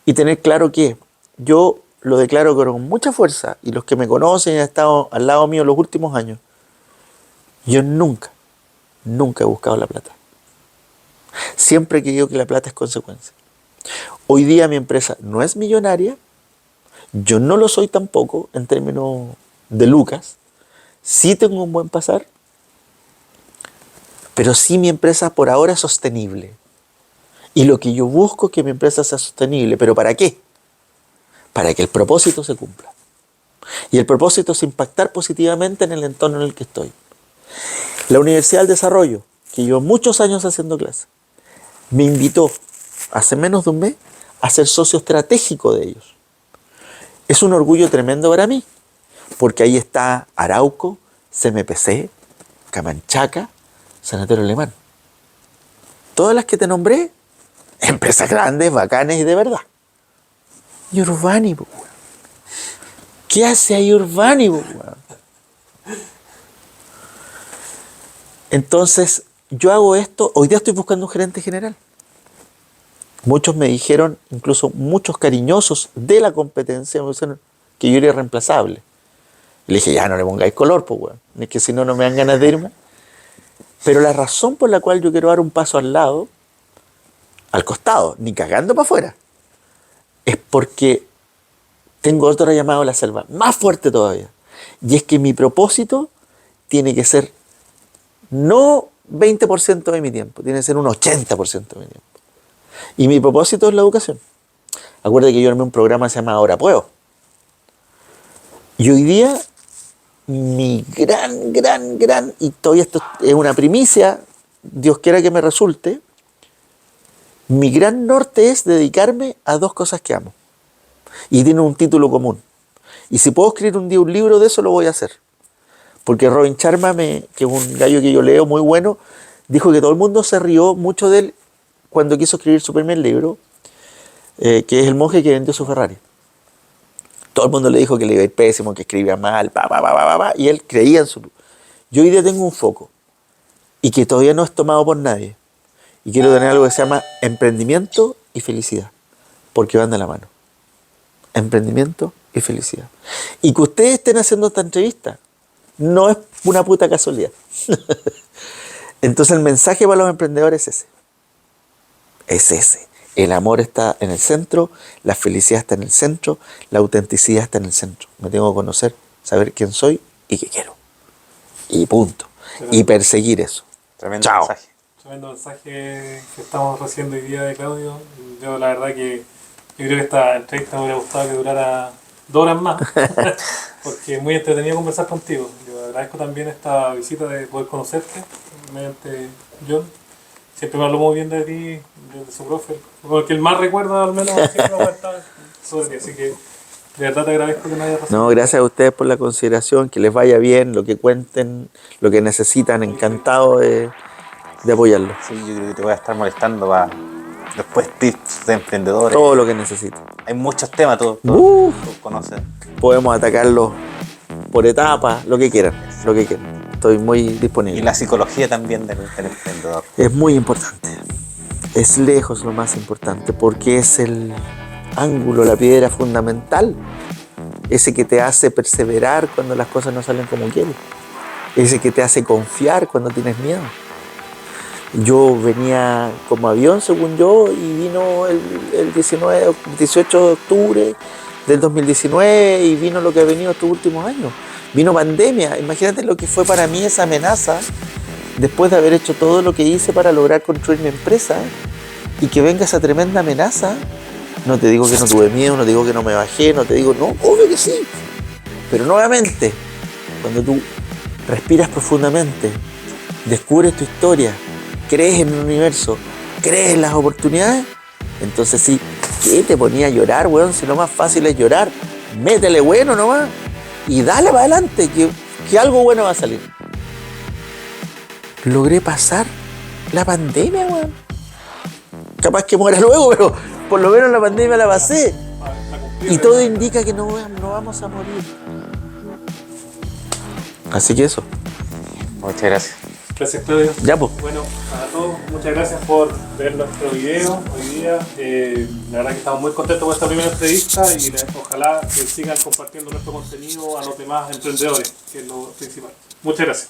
y tener claro que yo lo declaro con mucha fuerza, y los que me conocen y han estado al lado mío los últimos años, yo nunca he buscado la plata. Siempre he creído que la plata es consecuencia. Hoy día mi empresa no es millonaria, yo no lo soy tampoco en términos de lucas, sí tengo un buen pasar, pero sí mi empresa por ahora es sostenible. Y lo que yo busco es que mi empresa sea sostenible. ¿Pero para qué? Para que el propósito se cumpla. Y el propósito es impactar positivamente en el entorno en el que estoy. La Universidad del Desarrollo, que llevo muchos años haciendo clases, me invitó hace menos de un mes a ser socio estratégico de ellos. Es un orgullo tremendo para mí, porque ahí está Arauco, CMPC, Camanchaca, Sanatorio Alemán. Todas las que te nombré, empresas grandes, bacanes y de verdad. Y Urbani, po, weón. ¿Qué hace ahí Urbani, po, weón? Entonces, yo hago esto, hoy día estoy buscando un gerente general. Muchos me dijeron, incluso muchos cariñosos de la competencia, me dijeron que yo era irreemplazable. Le dije, ya no le pongáis color, pues, weón. Es que si no, no me dan ganas de irme. Pero la razón por la cual yo quiero dar un paso al lado, al costado, ni cagando para afuera, es porque tengo otro llamado a la selva, más fuerte todavía. Y es que mi propósito tiene que ser no 20% de mi tiempo, tiene que ser un 80% de mi tiempo. Y mi propósito es la educación. Acuérdate que yo armé un programa que se llama Ahora Puedo. Y hoy día, mi gran, y todavía esto es una primicia, Dios quiera que me resulte, mi gran norte es dedicarme a dos cosas que amo. Y tiene un título común. Y si puedo escribir un día un libro de eso, lo voy a hacer. Porque Robin Sharma, que es un gallo que yo leo muy bueno, dijo que todo el mundo se rió mucho de él cuando quiso escribir su primer libro, que es El monje que vendió su Ferrari. Todo el mundo le dijo que le iba a ir pésimo, que escribía mal, y él creía en su... Yo hoy día tengo un foco, y que todavía no es tomado por nadie. Y quiero tener algo que se llama emprendimiento y felicidad, porque van de la mano. Emprendimiento y felicidad. Y que ustedes estén haciendo esta entrevista no es una puta casualidad. Entonces el mensaje para los emprendedores es ese. Es ese. El amor está en el centro, la felicidad está en el centro, la autenticidad está en el centro. Me tengo que conocer, saber quién soy y qué quiero. Y punto. Y perseguir eso. Tremendo Chao. mensaje. Tremendo mensaje que estamos recibiendo hoy día de Claudio. Yo la verdad que yo creo que esta entrevista me hubiera gustado que durara 2 horas más, porque es muy entretenido conversar contigo. Yo agradezco también esta visita de poder conocerte mediante John. Siempre me habló muy bien de ti, de su profe, porque el más recuerdo al menos siempre me ha estado sobre ti, así que de verdad te agradezco que me hayas recibido. No, gracias a ustedes por la consideración, que les vaya bien, lo que cuenten, lo que necesitan, encantado de apoyarlos. Sí, yo creo que te voy a estar molestando para después tips de emprendedores. Todo lo que necesiten. Hay muchos temas, tú conoces. Podemos atacarlos por etapas, lo que quieran. Estoy muy disponible. Y la psicología también del emprendedor. Es muy importante. Es lejos lo más importante, porque es el ángulo, la piedra fundamental. Ese que te hace perseverar cuando las cosas no salen como quieres. Ese que te hace confiar cuando tienes miedo. Yo venía como avión, según yo, y vino el 18 de octubre del 2019 y vino lo que ha venido estos últimos años. Vino pandemia. Imagínate lo que fue para mí esa amenaza después de haber hecho todo lo que hice para lograr construir mi empresa y que venga esa tremenda amenaza. No te digo que no tuve miedo, no te digo que no me bajé, no te digo, no, obvio que sí. Pero nuevamente, cuando tú respiras profundamente, descubres tu historia, crees en el universo, crees en las oportunidades, entonces sí, ¿qué te ponía a llorar, weón? Si lo más fácil es llorar, métele bueno nomás y dale para adelante, que algo bueno va a salir. Logré pasar la pandemia, weón. Capaz que muera luego, pero por lo menos la pandemia la pasé. Y todo indica que no vamos a morir. Así que eso. Muchas gracias. Gracias, Claudio. Ya, pues. Bueno, a todos, muchas gracias por ver nuestro video hoy día. La verdad que estamos muy contentos con esta primera entrevista y ojalá que sigan compartiendo nuestro contenido a los demás emprendedores, que es lo principal. Muchas gracias.